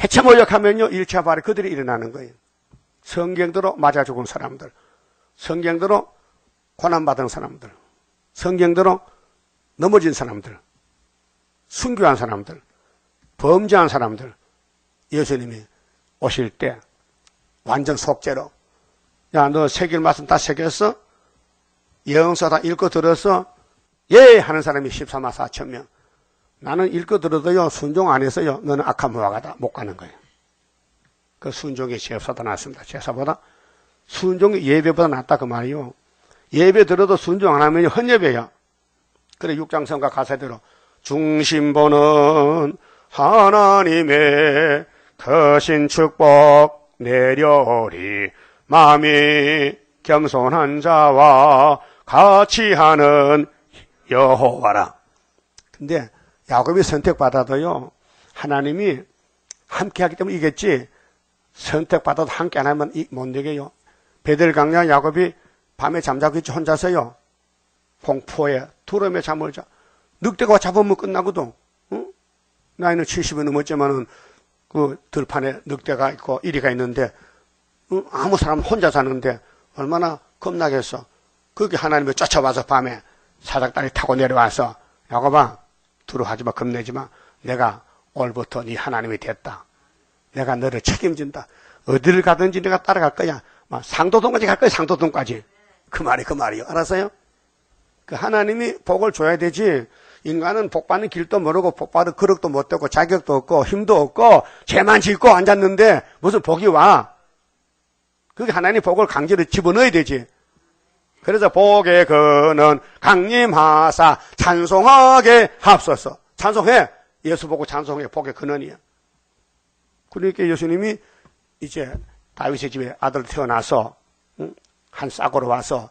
해체모욕하면요 1차 발에 그들이 일어나는 거예요. 성경대로 맞아 죽은 사람들, 성경대로 고난받은 사람들, 성경대로 넘어진 사람들, 순교한 사람들, 범죄한 사람들, 예수님이 오실 때 완전 속죄로 야, 너 새길 말씀 다 새겼어? 영서 다 읽고 들었어? 예! 하는 사람이 14만 4천 명. 나는 읽고 들어도요, 순종 안 해서요, 너는 악한 무화과다. 못 가는 거예요. 그 순종이 제사보다 낫습니다. 제사보다. 순종이 예배보다 낫다. 그 말이요. 예배 들어도 순종 안 하면 헌예배야. 그래, 육장성가 가사대로. 중심보는 하나님의 크신 축복 내려오리. 마음이 겸손한 자와 같이 하는 여호와라. 근데 야곱이 선택받아도요, 하나님이 함께 하기 때문에 이겠지, 선택받아도 함께 안 하면 못 되게요. 베델강야 야곱이 밤에 잠자고 있지, 혼자서요. 공포에, 두려움에 잠을 자. 늑대가 잡으면 끝나거든. 응? 나이는 70이 넘었지만은, 그 들판에 늑대가 있고, 이리가 있는데, 응? 아무 사람 혼자 사는데, 얼마나 겁나겠어. 그게 하나님이 쫓아와서 밤에 사닥다리 타고 내려와서, 야곱아, 두려워하지 마, 겁내지 마. 내가 오늘부터 네 하나님이 됐다. 내가 너를 책임진다. 어디를 가든지 내가 따라갈 거야. 막 상도동까지 갈 거야, 상도동까지. 그 말이요. 알았어요? 그 하나님이 복을 줘야 되지. 인간은 복 받는 길도 모르고 복 받을 그릇도 못 되고 자격도 없고 힘도 없고 죄만 짓고 앉았는데 무슨 복이 와. 그게 하나님 복을 강제로 집어넣어야 되지. 그래서 복의 근은 강림하사 찬송하게 합소서. 찬송해. 예수 보고 찬송해. 복의 근원이야. 그러니까 예수님이 이제 다윗의 집에 아들 태어나서 한 싹으로 와서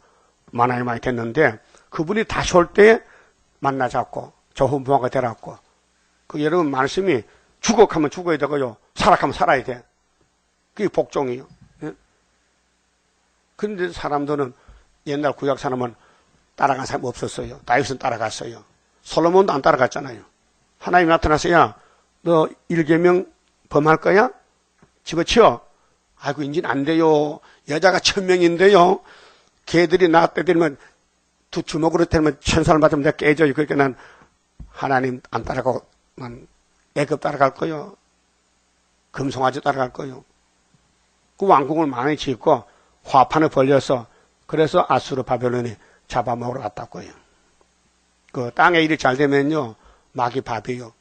많이 됐는데 그분이 다시 올 때 만나 잡고 좋은 부모가 되라고. 그 여러분 말씀이 죽어가면 죽어야 되고요. 살아가면 살아야 돼. 그게 복종이요. 그런데 사람들은 옛날 구약 사람은 따라간 사람이 없었어요. 다윗은 따라갔어요. 솔로몬도 안 따라갔잖아요. 하나님 나타나서 야, 너 1계명 범할 거야? 집어치워. 아이고 인진 안 돼요. 여자가 1000명인데요. 개들이 나 때리면 두 주먹으로 때리면 1000살 맞으면 내가 깨져요. 그러니까 난 하나님 안 따라가고 난 애굽 따라갈 거요. 금송아지 따라갈 거요. 그 왕궁을 많이 짓고 화판을 벌려서 그래서 아수르 바벨론이 잡아먹으러 갔다고요. 그 땅에 일이 잘 되면요 마귀 밥이요.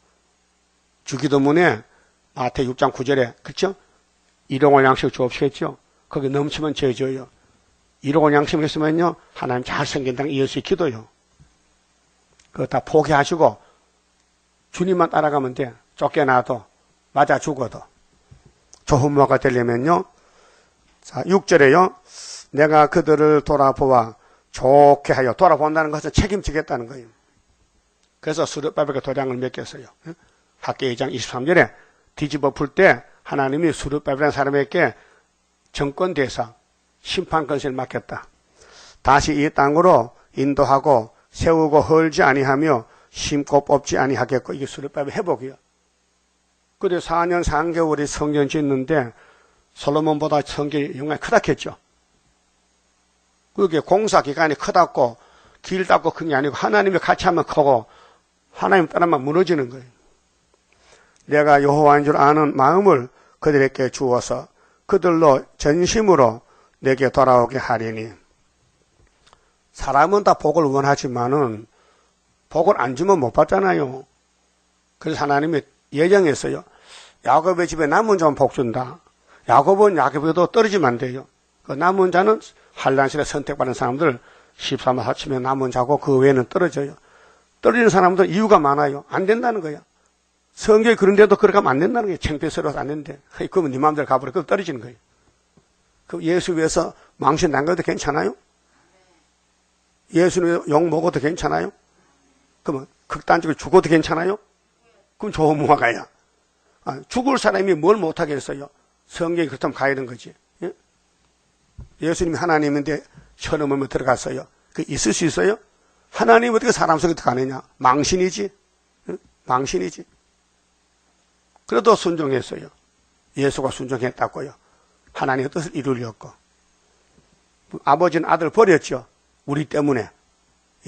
주기도문에 마태 6장 9절에 그렇죠? 일용할 양식 주옵시겠죠? 거기 넘치면 죄져요. 일용할 양식 있으면요 하나님 잘생긴 땅 예수의 기도요. 그거 다 포기하시고 주님만 따라가면 돼. 쫓겨나도 맞아 죽어도 조혼모가 되려면요. 자, 6절에요. 내가 그들을 돌아보아 좋게 하여, 돌아본다는 것은 책임지겠다는 거예요. 그래서 스룹바벨에게 도량을 맡겼어요. 학계 2장 23절에 뒤집어 풀 때 하나님이 스룹바벨이라는 사람에게 정권 대상, 심판 권세를 맡겼다. 다시 이 땅으로 인도하고 세우고 헐지 아니하며 심고 뽑지 아니하겠고, 이게 스룹바벨 회복이요. 그래 4년 3개월이 성전 짓는데 솔로몬보다 성전이 영광이 크다했죠. 그게 공사 기간이 크다고 길다고 큰 게 아니고 하나님이 같이 하면 크고 하나님 따라만 무너지는 거예요. 내가 여호와인 줄 아는 마음을 그들에게 주어서 그들로 전심으로 내게 돌아오게 하리니. 사람은 다 복을 원하지만은 복을 안 주면 못 받잖아요. 그래서 하나님이 예정했어요. 야곱의 집에 남은 자만 복 준다. 야곱은 야곱에도 떨어지면 안 돼요. 그 남은 자는 한란실에 선택받은 사람들 13만 4천명 남은 자고 그 외에는 떨어져요. 떨어지는 사람들 이유가 많아요. 안 된다는 거야. 성경에 그런데도 그렇게 하면 안 된다는 거예요. 창피스러워서 안 된대. 그러면 네 마음대로 가버려. 그럼 떨어지는 거예요. 그럼 예수 위해서 망신 당겨도 괜찮아요? 예수님 욕 먹어도 괜찮아요? 그러면 극단적으로 죽어도 괜찮아요? 그럼 좋은 무화과야. 죽을 사람이 뭘 못하겠어요? 성경이 그렇다면 가야 되는 거지. 예? 예수님이 하나님인데 천음으로 들어갔어요. 그 있을 수 있어요? 하나님 어떻게 사람 속에 들어가느냐? 망신이지. 예? 망신이지. 그래도 순종했어요. 예수가 순종했다고요. 하나님의 뜻을 이루려고. 아버지는 아들 버렸죠. 우리 때문에.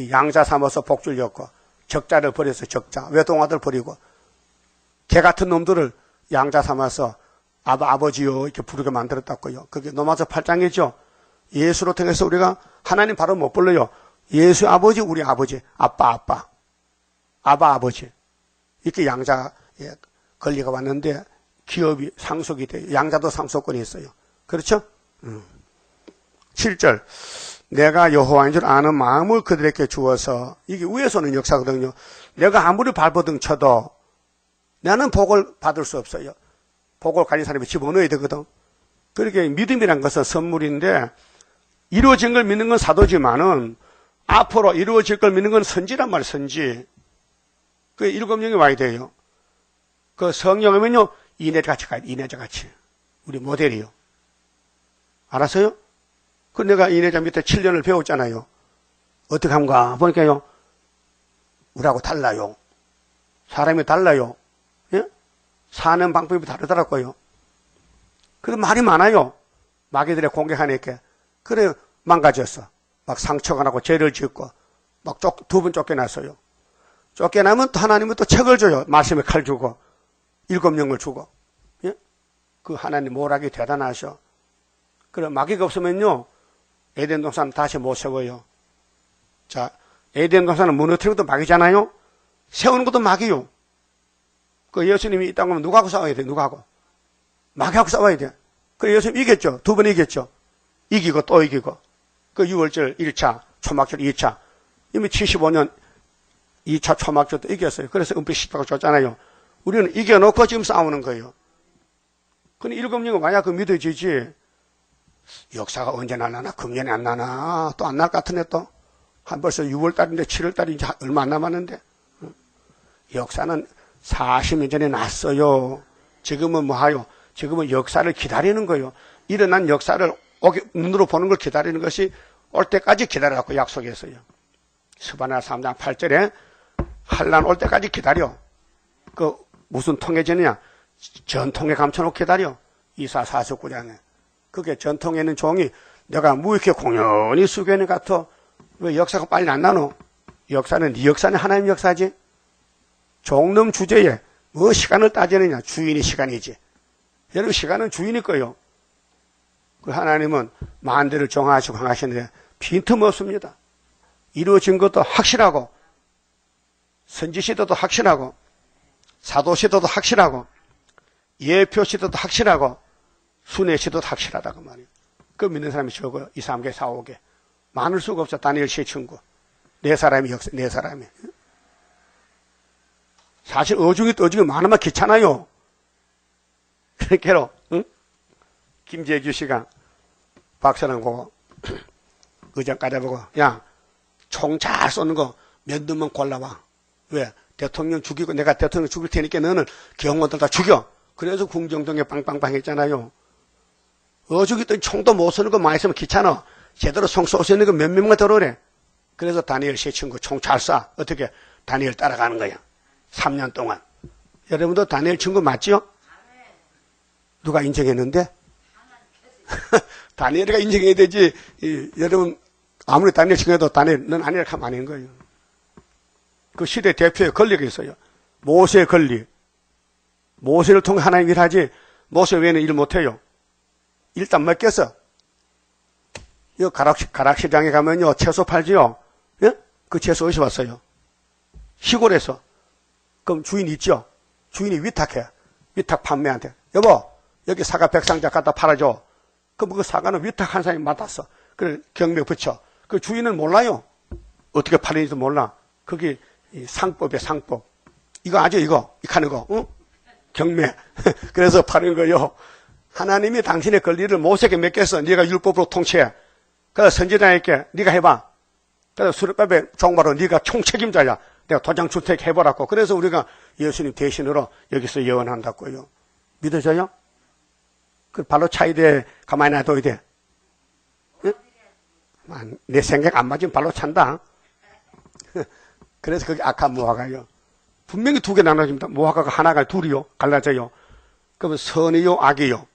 양자 삼아서 복 주려고. 적자를 버려서 적자. 외동아들 버리고. 개 같은 놈들을 양자 삼아서 아버지요 이렇게 부르게 만들었다고요. 그게 로마서 8장이죠. 예수로 통해서 우리가 하나님 바로 못 불러요. 예수 아버지, 우리 아버지, 아빠 아버지. 이렇게 양자에 권리가 왔는데 기업이 상속이 돼요. 양자도 상속권이 있어요. 그렇죠? 7절. 내가 여호와인 줄 아는 마음을 그들에게 주어서, 이게 위에서 오는 역사거든요. 내가 아무리 발버둥 쳐도 나는 복을 받을 수 없어요. 복을 가진 사람이 집어넣어야 되거든. 그렇게 믿음이란 것은 선물인데 이루어진 걸 믿는 건 사도지만은 앞으로 이루어질 걸 믿는 건 선지란 말이에요. 선지. 그 일곱 명이 와야 돼요. 그 성령이면요 이내자같이 가야 돼. 이내자같이. 우리 모델이요. 알았어요? 그 내가 이내자 밑에 7년을 배웠잖아요. 어떻게 한가 보니까요. 우리하고 달라요. 사람이 달라요. 예? 사는 방법이 다르더라고요. 그래서 말이 많아요. 마귀들의 공격하니까. 그래 망가졌어. 막 상처가 나고 죄를 짓고 막 두 번 쫓겨났어요. 쫓겨나면 또 하나님은 또 책을 줘요. 말씀에 칼 주고 7명을 주고. 예? 그 하나님 모락이 대단하셔. 그래 마귀가 없으면요 에덴 동산 다시 못 세워요. 자, 에덴 동산은 무너뜨리는 것도 마귀잖아요. 세우는 것도 마귀요. 그 예수님이 이 땅 오면 누구하고 싸워야 돼? 누구하고? 마귀하고 싸워야 돼. 그 예수님 이겼죠. 2번 이겼죠. 이기고 또 이기고. 그 6월절 1차, 초막절 2차. 이미 75년 2차 초막절도 이겼어요. 그래서 은빛 십자가 줬잖아요. 우리는 이겨놓고 지금 싸우는 거예요. 근데 7명은 만약 그 믿어지지. 역사가 언제 날라나? 금년에 안 나나? 또 안 날 것 같은데 또? 한 벌써 6월달인데 7월달이 이제 얼마 안 남았는데. 역사는 40년 전에 났어요. 지금은 뭐 하요? 지금은 역사를 기다리는 거예요. 일어난 역사를 눈으로 보는 걸 기다리는 것이 올 때까지 기다려갖고 약속했어요. 스바냐 3장 8절에 환난 올 때까지 기다려. 그 무슨 통해지느냐? 전통에 감춰놓고 기다려. 이사 49장에. 그게 전통에 있는 종이 내가 뭐 이렇게 공연히 수견이 같아. 왜 역사가 빨리 안 나노? 역사는 네 역사는 하나님 역사지. 종놈 주제에 뭐 시간을 따지느냐? 주인이 시간이지. 여러분 시간은 주인이 거요. 그 하나님은 만대를 정하시고 하시는데 빈틈없습니다. 이루어진 것도 확실하고 선지 시대도 확실하고 사도 시대도 확실하고 예표 시대도 확실하고 순회 시대도 확실하다고 말이에요. 그 믿는 사람이 적어요. 2, 3개, 4, 5개. 많을 수가 없어. 다니엘 세 친구. 네 사람이 역사, 네 사람이. 사실 어중이 떠중이 많으면 귀찮아요. 그렇게로, 응? 김재규 씨가 박사랑 보고, 의장 까다보고, 야, 총 잘 쏘는 거 몇 놈만 골라와. 왜? 대통령 죽이고 내가 대통령 죽일 테니까 너는 경호원들 다 죽여. 그래서 궁정동에 빵빵빵 했잖아요. 어죽이 또 총도 못 쏘는 거 많이 쓰면 귀찮아. 제대로 총 쏠 수 있는 거 몇 명만 들어오래. 그래서 다니엘 씨 친구 총 잘 쏴. 어떻게? 다니엘 따라가는 거야. 3년 동안. 여러분도 다니엘 친구 맞죠? 누가 인정했는데? 다니엘이가 인정해야 되지. 여러분 아무리 다니엘 친구해도 다니엘 넌 아니라 하면 아닌 거예요. 그 시대 대표의 권리가 있어요. 모세의 권리. 모세를 통해 하나님 일하지 모세 외에는 일 못해요. 일단 맡겼어. 이 가락시장에 가면요 채소 팔지요. 예? 그 채소 어디서 왔어요? 시골에서. 그럼 주인 있죠? 주인이 위탁해. 위탁 판매한테. 여보 여기 사과 100상자 갖다 팔아줘. 그럼 그 사과는 위탁한 사람이 맡았어. 그래 경매 붙여. 그 주인은 몰라요. 어떻게 팔리는지도 몰라. 그게 상법이야 상법. 이거 아죠 이거 이 하는 거. 응? 경매. 그래서 파는 거요. 하나님이 당신의 권리를 모세에게 맡겼어. 네가 율법으로 통치해. 그래서 선지자에게 네가 해봐. 그래서 수르바벨 종바로 네가 총책임자야. 내가 도장 주택 해보라고. 그래서 우리가 예수님 대신으로 여기서 예언한다고요. 믿어져요? 그 발로 차야 돼. 가만히 놔둬야 돼. 응? 내 생각 안 맞으면 발로 찬다. 그래서 그게 악한 무화과요. 분명히 두 개 나눠집니다. 무화과가 하나가 둘이요. 갈라져요. 그러면 선이요, 악이요.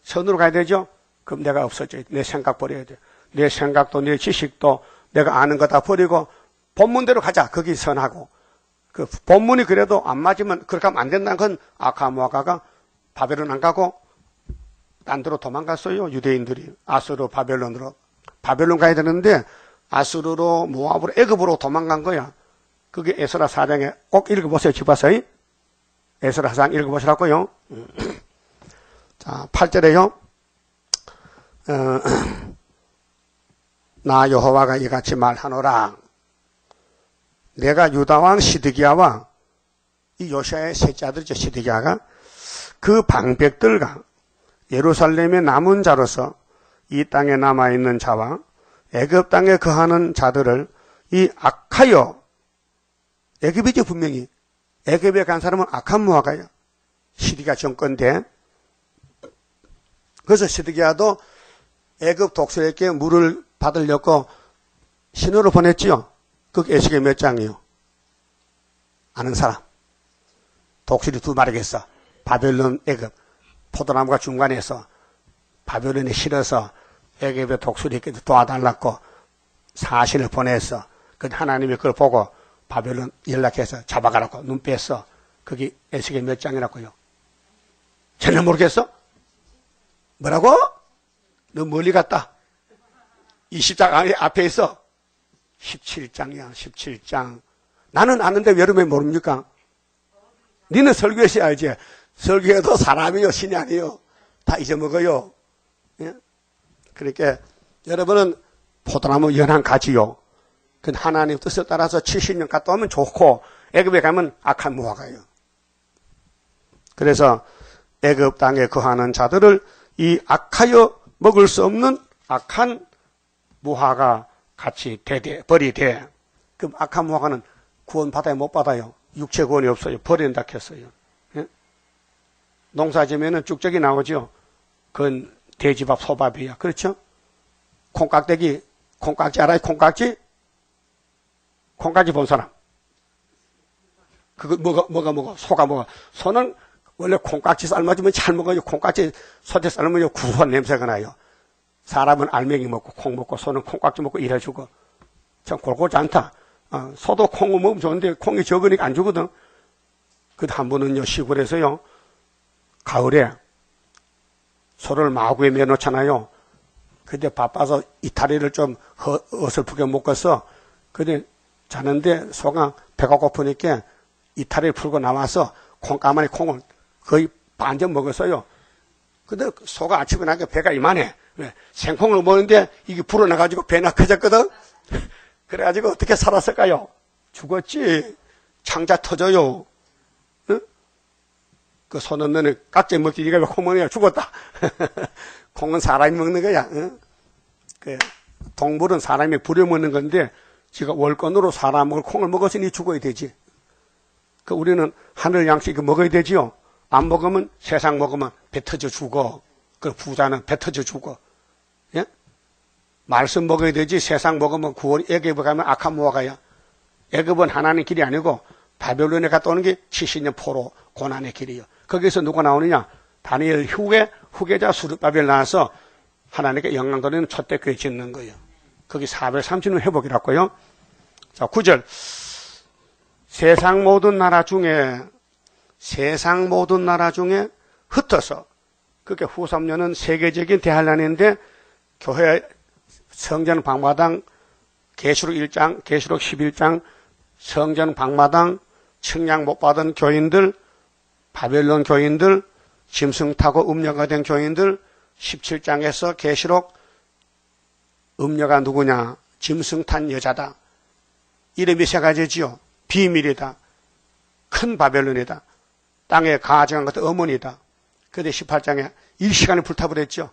선으로 가야 되죠? 그럼 내가 없어져야 돼. 내 생각 버려야 돼. 내 생각도 내 지식도 내가 아는 거 다 버리고 본문대로 가자. 그게 선하고. 그 본문이 그래도 안 맞으면 그렇게 하면 안 된다는 건 악한 무화과가 바벨론 안 가고 딴 데로 도망갔어요. 유대인들이. 아수르, 바벨론으로. 바벨론 가야 되는데 아수르로, 모압으로, 애굽으로 도망간 거야. 그게 에스라 4장에 꼭 읽어보세요. 집어서. 에스라 4장 읽어보시라고요. 자, 8절에요. 나 여호와가 이같이 말하노라. 내가 유다왕 시드기야와 이 요시아의 셋째 아들이죠. 시드기야가 그 방백들과 예루살렘의 남은 자로서 이 땅에 남아있는 자와 애굽 땅에 거하는 자들을 이 악하여 애굽이죠 분명히. 애굽에 간 사람은 악한 무화과예요. 시드기야 정권대. 그래서 시드기야도 애굽 독수리에게 물을 받으려고 신호를 보냈지요. 그게 에스겔 몇 장이요? 아는 사람. 독수리 두 마리겠어. 바벨론 애굽. 포도나무가 중간에서 바벨론에 실어서 애굽의 독수리에게 도와달라고 사신을 보냈어. 그 하나님이 그걸 보고 바벨론 연락해서 잡아가라고 눈 뺐어. 그게 에스겔 몇 장이라고요? 전혀 모르겠어? 뭐라고? 너 멀리 갔다. 20장 앞에 있어. 17장이야, 17장. 나는 아는데 여러분이 모릅니까? 니는 설교에서 알지? 설교에도 사람이요, 신이 아니요. 다 잊어먹어요. 예? 그러니까 여러분은 포도나무 연한 가지요. 그 하나님 뜻에 따라서 70년 갔다 오면 좋고 애굽에 가면 악한 무화과예요. 그래서 애굽 땅에 거하는 자들을 이 악하여 먹을 수 없는 악한 무화과 같이 버리되 그럼 악한 무화과는 구원 받아야 못 받아요. 육체 구원이 없어요. 버린다 했어요. 예? 농사 지면은 쭉적이 나오죠. 그건 돼지밥, 소밥이야. 그렇죠? 콩깍대기, 콩깍지 알아요? 콩깍지? 콩깍지 본 사람. 그거 뭐가 소가 뭐가. 소는 원래 콩깍지 삶아주면 잘 먹어요. 콩깍지 소재 삶으면 구수한 냄새가 나요. 사람은 알맹이 먹고 콩 먹고 소는 콩깍지 먹고 일해주고 참 골고루 않다. 소도 콩을 먹으면 좋은데 콩이 적으니까 안 주거든. 그 한 번은요 시골에서요 가을에 소를 마구에 매놓잖아요. 근데 바빠서 이탈리를 좀 어설프게 묶어서 근데 자는데 소가 배가 고프니까 이탈리를 풀고 나와서 콩가마니 콩을 거의 반전 먹었어요. 근데 소가 아침에 나니까 배가 이만해. 왜? 생콩을 먹는데 이게 불어나가지고 배나 커졌거든. 그래가지고 어떻게 살았을까요? 죽었지. 창자 터져요. 응? 그 손은 너는 깍지 먹지, 네가 왜 콩 먹느냐? 죽었다. 콩은 사람이 먹는 거야. 응? 그 동물은 사람이 부려먹는 건데 지가 월권으로 사람을 콩을 먹었으니 죽어야 되지. 그 우리는 하늘 양식 먹어야 되지요. 안 먹으면 세상 먹으면 배 터져 죽어. 그 부자는 배 터져 죽어. 예? 말씀 먹어야 되지. 세상 먹으면 구원 애굽에 가면 악한 모아가야. 애굽은 하나님의 길이 아니고 바벨론에 갔다 오는 게 70년 포로 고난의 길이요. 거기서 누가 나오느냐? 다니엘 후계자 수르바벨 나와서 하나님께 영광 돌리는 첫대 교회 짓는 거예요. 거기 430년 회복이라고요. 자, 9절. 세상 모든 나라 중에 흩어서, 그게 후3년은 세계적인 대환란인데 교회 성전 방마당, 계시록 1장, 계시록 11장, 성전 방마당, 측량 못 받은 교인들, 바벨론 교인들, 짐승 타고 음녀가 된 교인들, 17장에서 계시록 음녀가 누구냐? 짐승 탄 여자다. 이름이 세 가지지요. 비밀이다. 큰 바벨론이다. 땅에 가증한 것도 어머니다. 그런데 18장에 일시간에 불타버렸죠.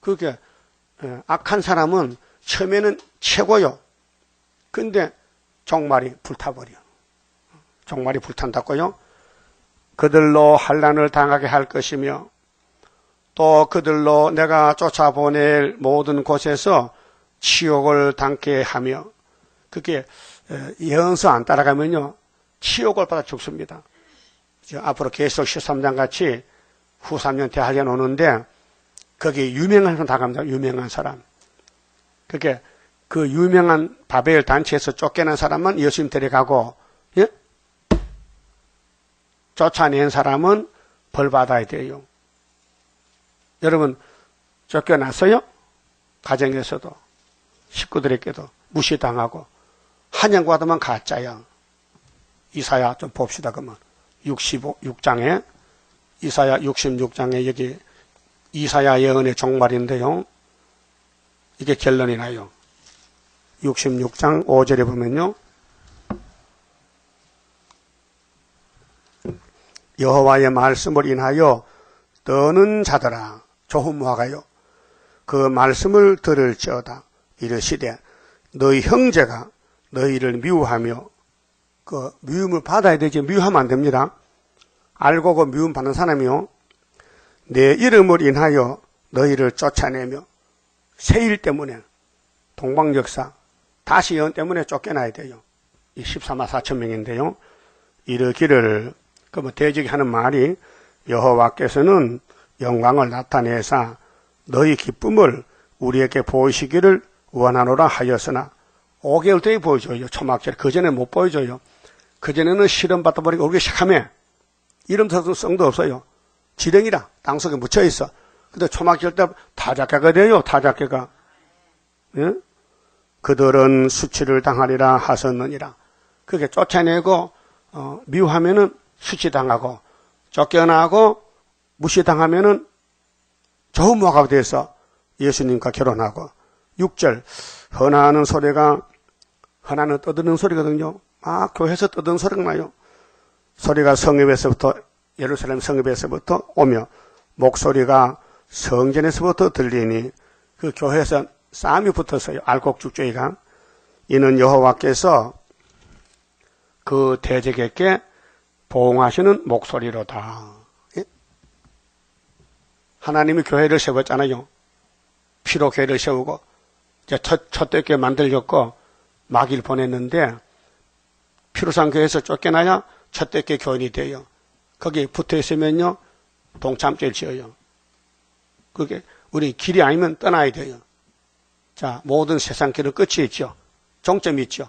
그게 악한 사람은 처음에는 최고요. 근데 종말이 불타버려. 종말이 불탄다고요. 그들로 환난을 당하게 할 것이며 또 그들로 내가 쫓아보낼 모든 곳에서 치욕을 당케 하며, 그게 예언서 안 따라가면요 치욕을 받아 죽습니다. 앞으로 계시록 13장 같이 후 3년 대환란 오는데 거기 유명한 사람 다 갑니다. 유명한 사람. 그게 그 유명한 바벨 단체에서 쫓겨난 사람만 예수님 데려가고, 예? 쫓아낸 사람은 벌 받아야 돼요. 여러분 쫓겨났어요? 가정에서도 식구들에게도 무시당하고 한영 받으면 가짜야. 이사야 좀 봅시다. 그러면 66장에 이사야 66장에 여기 이사야 예언의 종말인데요. 이게 결론이 나요. 66장 5절에 보면요. 여호와의 말씀을 인하여 떠는 자들아 조훈무하가요. 그 말씀을 들을지어다. 이르시되 너희 형제가 너희를 미워하며, 그 미움을 받아야 되지 미워하면 안 됩니다. 알고 그 미움 받는 사람이요. 내 이름을 인하여 너희를 쫓아내며, 세일 때문에 동방역사 다시 연 때문에 쫓겨나야 돼요. 이 14만 4천 명인데요. 이르기를, 그러면 대적이 하는 말이 여호와께서는 영광을 나타내사 너희 기쁨을 우리에게 보이시기를 원하노라 하였으나, 5개월 뒤에 보여줘요. 초막절. 그전에 못 보여줘요. 그전에는 실험 받다 보니까 우리가 시커매. 이름 성도 없어요. 지령이라 땅속에 묻혀있어. 근데 초막절 때 타작계가 돼요. 타작계가. 예? 그들은 수치를 당하리라 하셨느니라. 그렇게 쫓아내고 미워하면은 수치당하고, 쫓겨나고 무시당하면은 저음모가가 돼서 예수님과 결혼하고. 6절. 헌하는 소리가, 헌하는 떠드는 소리거든요. 막 교회에서 떠드는 소리가 나요. 소리가 성읍에서부터, 예루살렘 성읍에서부터 오며 목소리가 성전에서부터 들리니, 그 교회에서 싸움이 붙었어요. 알곡죽제가. 이는 여호와께서 그 대적에게 보응하시는 목소리로다. 예? 하나님이 교회를 세웠잖아요. 피로 교회를 세우고 이제 첫째 교회 만들었고 마귀를 보냈는데, 피로산 교회에서 쫓겨나야 첫째 교회 교인이 돼요. 거기 붙어 있으면요 동참죄를 지어요. 그게 우리 길이 아니면 떠나야 돼요. 자, 모든 세상 길은 끝이 있죠. 종점이 있죠.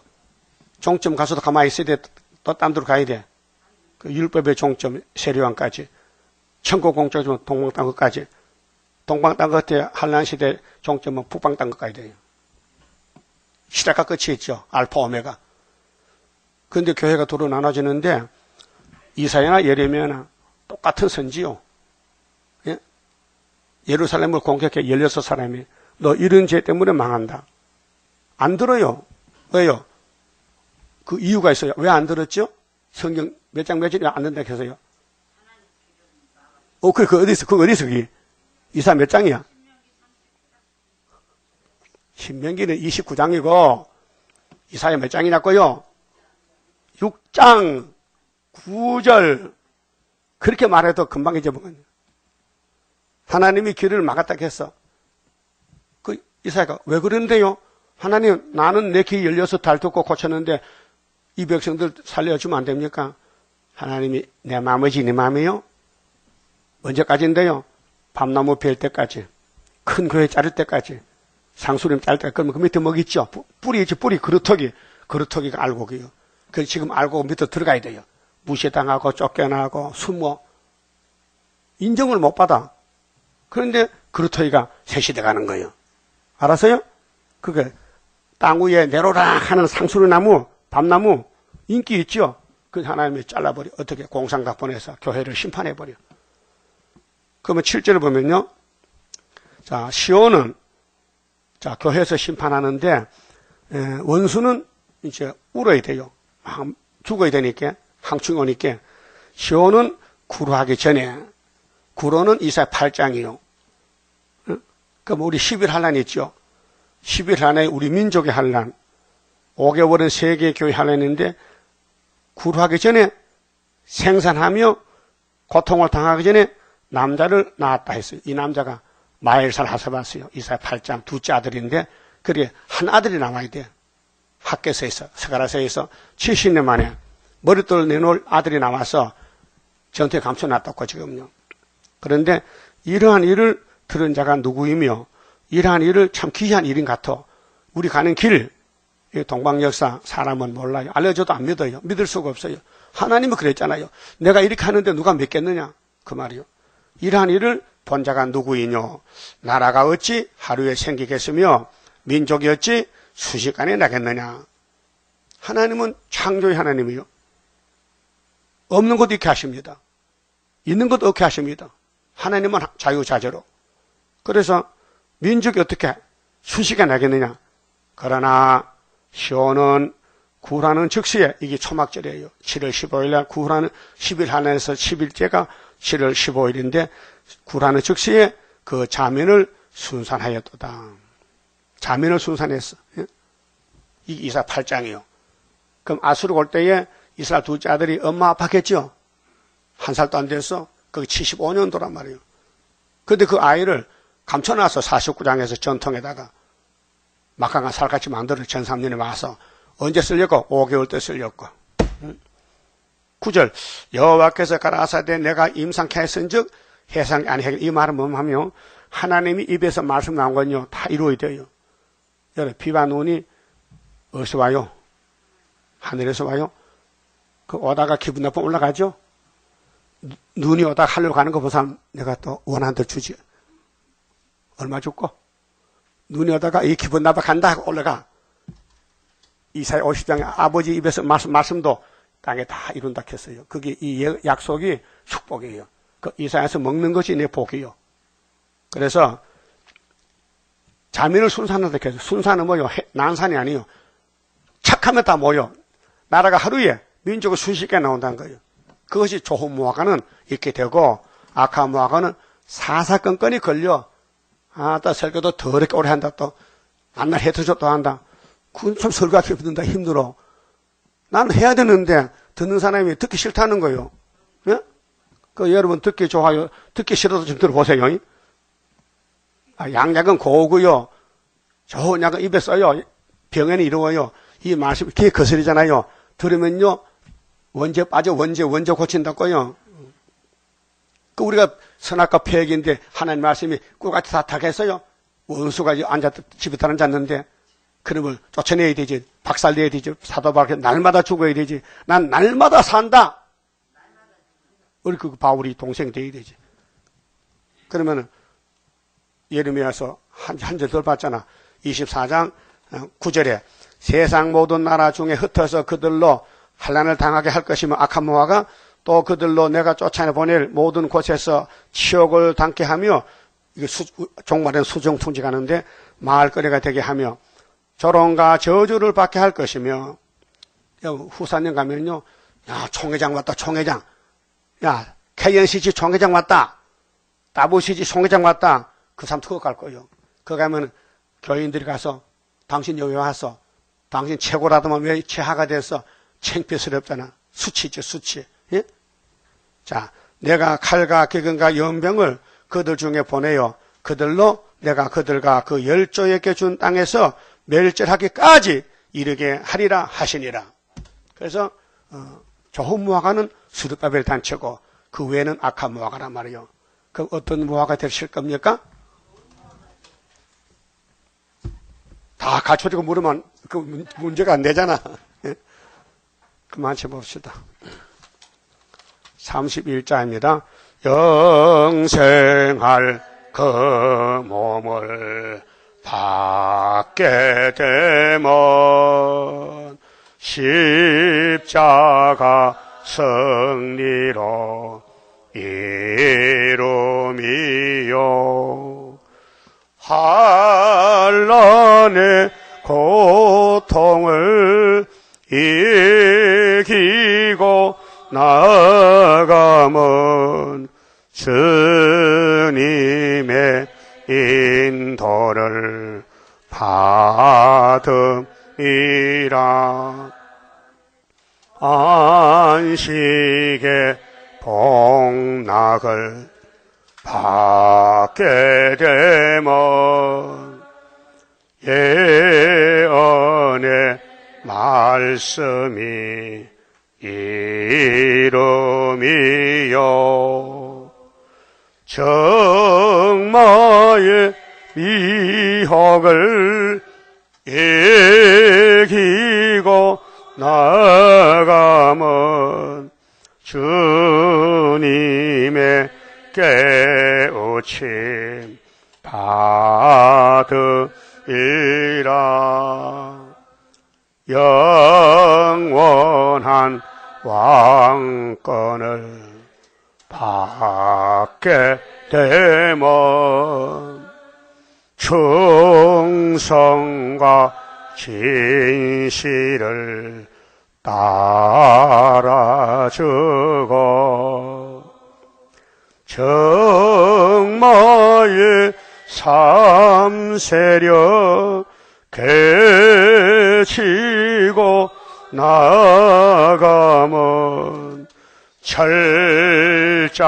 종점 가서도 가만히 있어야 돼. 또 딴 데로 가야 돼. 그 율법의 종점 세례왕까지, 천국 공적이면 동방 땅 것까지, 동방 땅 끝에 한란 시대 종점은 북방 땅 것까지 돼요. 시작과 끝이 있죠. 알파 오메가. 그런데 교회가 도로 나눠지는데 이사야나 예레미야나 똑같은 선지요. 예? 예루살렘을 공격해 16사람이 너 이런 죄 때문에 망한다. 안 들어요. 왜요? 그 이유가 있어요. 왜 안 들었죠? 성경 몇 장 몇 절이 안 된다 해서요. 그 어디서, 그게? 이사 몇 장이야? 신명기는 29장이고, 이사야 몇 장이냐고요? 6장, 9절. 그렇게 말해도 금방 잊어먹거든요. 하나님이 길을 막았다 했어. 그 이사야가 왜 그러는데요? 하나님, 나는 내 귀 열려서 달 듣고 고쳤는데 이 백성들 살려주면 안 됩니까? 하나님이 내 마음이지 내 마음이요? 언제까지인데요? 밤나무 벨 때까지, 큰 교회 자를 때까지, 상수림 자를 때까지. 그러면 그 밑에 뭐가 있죠? 뿌리 있지, 뿌리. 그루터기가 알곡이요. 그 지금 알곡 밑에 들어가야 돼요. 무시당하고 쫓겨나고 숨어 인정을 못 받아. 그런데 그루터기가 셋이 돼가는 거예요. 알았어요? 그게 땅 위에 내로라 하는 상수리나무, 밤나무 인기 있죠? 그 하나님이 잘라버려. 어떻게? 공상각 보내서 교회를 심판해버려. 그러면 7절을 보면요. 자, 시온은, 자, 교회에서 심판하는데, 원수는 이제 울어야 돼요. 죽어야 되니까, 항충이 오니까. 시온은 구루하기 전에, 구로는 이사야 8장이요. 그럼 우리 10일 환란이 있죠. 10일 안에 우리 민족의 환란, 5개월은 세계 교회 환란인데, 구루하기 전에 생산하며 고통을 당하기 전에 남자를 낳았다 했어요. 이 남자가 마엘살 하사바스요. 이사야 8장 둘째 아들인데, 그게 한 아들이 남아야 돼. 학계서에서, 스가랴서에서 70년 만에 머릿돌 내놓을 아들이 나와서 전투에 감춰놨다고 지금요. 그런데 이러한 일을 들은 자가 누구이며, 이러한 일을 참 귀한 일인 같아. 우리 가는 길, 동방역사 사람은 몰라요. 알려줘도 안 믿어요. 믿을 수가 없어요. 하나님은 그랬잖아요. 내가 이렇게 하는데 누가 믿겠느냐? 그 말이요. 이러한 일을 본 자가 누구이뇨? 나라가 어찌 하루에 생기겠으며 민족이 어찌 순식간에 나겠느냐? 하나님은 창조의 하나님이요. 없는 것도 있게 하십니다. 있는 것도 없게 하십니다. 하나님은 자유자재로. 그래서 민족이 어떻게 순식간에 나겠느냐? 그러나 시온은 구라는 즉시에, 이게 초막절이에요. 7월 15일날 구라는 10일 하나에서 10일째가 7월 15일인데 구라는 즉시에 그 자민을 순산하였도다. 자민을 순산했어. 이 이사 8장이요. 그럼 아수르 올 때에 이스라엘 둘째 아들이 엄마 아팠겠죠? 한 살도 안 됐어. 그게 75년도란 말이에요. 근데 그 아이를 감춰놔서 49장에서 전통에다가 막강한 살같이 만들어 전3년에 와서 언제 쓸렸고? 5개월 때 쓸렸고. 9절 여호와께서 가라사대 내가 임상케 했은즉 해상이 아니하길. 이 말은 뭐냐면 하나님이 입에서 말씀 나온 건요 다 이루어야 돼요. 여러분 비와 눈이 어디서 와요? 하늘에서 와요. 그 오다가 기분 나쁘면 올라가죠. 눈이 오다가 하늘로 가는 거 보면 내가 또 원한 대 주지. 얼마 줬고? 눈이 오다가 이 기분 나빠 간다 하고 올라가. 이사야 50장에 아버지 입에서 말씀도 땅에 다 이룬다 했어요. 그게 이 약속이 축복이에요. 그 이사야에서 먹는 것이 내 복이요. 그래서 자민을 순산한다 했어요. 순산은 뭐요? 난산이 아니요. 착하면 다 모여. 나라가 하루에 민족을 순식간에 나온다는 거예요. 그것이 좋은 무화과는 있게 되고 악한 무화과는 사사건건이 걸려. 또 설교도 더럽게 오래 한다. 또 만날 해터져 또 한다. 그건 참 설교하기 힘들어. 나는 해야 되는데 듣는 사람이 듣기 싫다는 거예요. 예? 그 여러분 듣기 좋아요. 듣기 싫어도 좀 들어보세요. 양약은 고우고요. 좋은 약은 입에 써요. 병에는 이루어요. 이 말씀 귀에 거슬리잖아요. 들으면요 원죄 빠져 원죄 고친다고요. 그 우리가 선악과 폐역인데 하나님 말씀이 꿀같이 다 타겠어요. 원수가 집에 앉았는데 그놈을 쫓아내야 되지. 박살내야 되지. 사도바울이 날마다 죽어야 되지. 난 날마다 산다. 우리 그 바울이 동생 돼야 되지. 그러면은 예레미야서 한 절 더 봤잖아. 24장 9절에 세상 모든 나라 중에 흩어서 그들로 환난을 당하게 할 것이며 악한 무화가 또 그들로 내가 쫓아내 보낼 모든 곳에서 치욕을 당케 하며 이게 종말엔 수정통지 가는데 마을거리가 되게 하며 조롱과 저주를 받게 할 것이며 후사님 가면요 야, 총회장 왔다, 총회장. 야, KNCG 총회장 왔다. WCG 총회장 왔다. 그 사람 그거 갈 거예요. 그거 가면 교인들이 가서 당신 여기 와서 당신 최고라더만 왜 최하가 돼서 창피스럽잖아. 수치죠, 수치. 예? 자, 내가 칼과 기근과 연병을 그들 중에 보내요. 그들로 내가 그들과 그 열조에게 준 땅에서 멸절하기까지 이르게 하리라 하시니라. 그래서 좋은 무화과는 스룹바벨 단체고 그 외에는 악한 무화과란 말이에요. 그럼 어떤 무화과 되실 겁니까? 다 갖춰지고 물으면 그 문제가 안 되잖아. 그만 쳐봅시다. 31자입니다. 영생할 그 몸을 받게 되면 십자가 승리로 이루미요. 환난의 고통을 이기고 나가면 주님의 인도를 받음이라. 안식의 복락을 받게 되면 예언의 말씀이 이름이요. 정마의 미혹을 이기고 나가면 주님의 깨우침 받으리라. 영원한 왕권을 받게 되면 충성과 진실을 따라주고 정마의 삼세력 개치고 나가면 철장의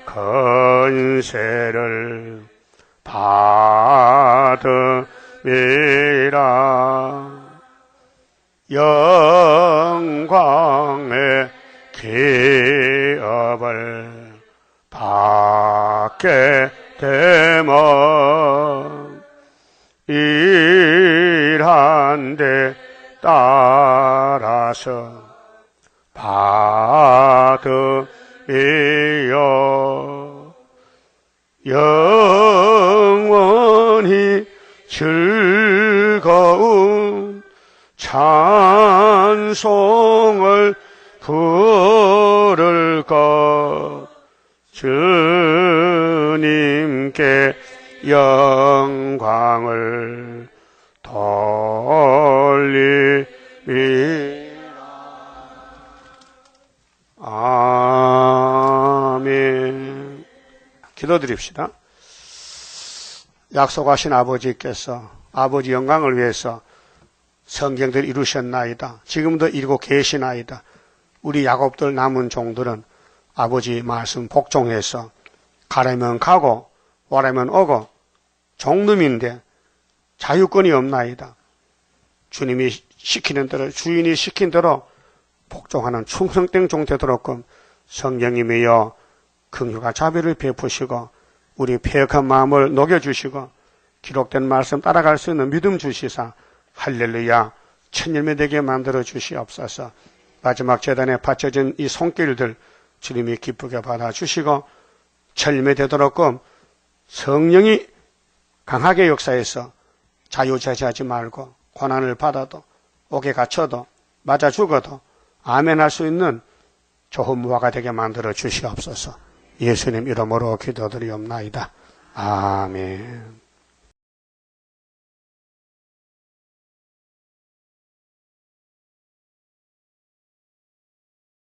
건세를 받음이라. 영광의 기업을 받게 되면 일한 데 따라서 받음이요. 영원히 즐거운 찬송을 부를 것. 주님께 영광을 돌리리라. 아멘. 기도드립시다. 약속하신 아버지께서 아버지 영광을 위해서 성경들 이루셨나이다. 지금도 이루고 계시나이다. 우리 야곱들 남은 종들은 아버지 말씀 복종해서 가려면 가고 오라면 오고 종놈인데 자유권이 없나이다. 주님이 시키는 대로 주인이 시킨 대로 복종하는 충성된 종 되도록끔 성령님이여 긍휼과 자비를 베푸시고 우리 패역한 마음을 녹여주시고 기록된 말씀 따라갈 수 있는 믿음 주시사 할렐루야 천열매 되게 만들어 주시옵소서. 마지막 제단에 바쳐진 이 손길들 주님이 기쁘게 받아주시고 천열매 되도록끔 성령이 강하게 역사해서 자유자재하지 말고 고난을 받아도 옥에 갇혀도 맞아 죽어도 아멘할 수 있는 좋은 무화가 되게 만들어 주시옵소서. 예수님 이름으로 기도드리옵나이다. 아멘.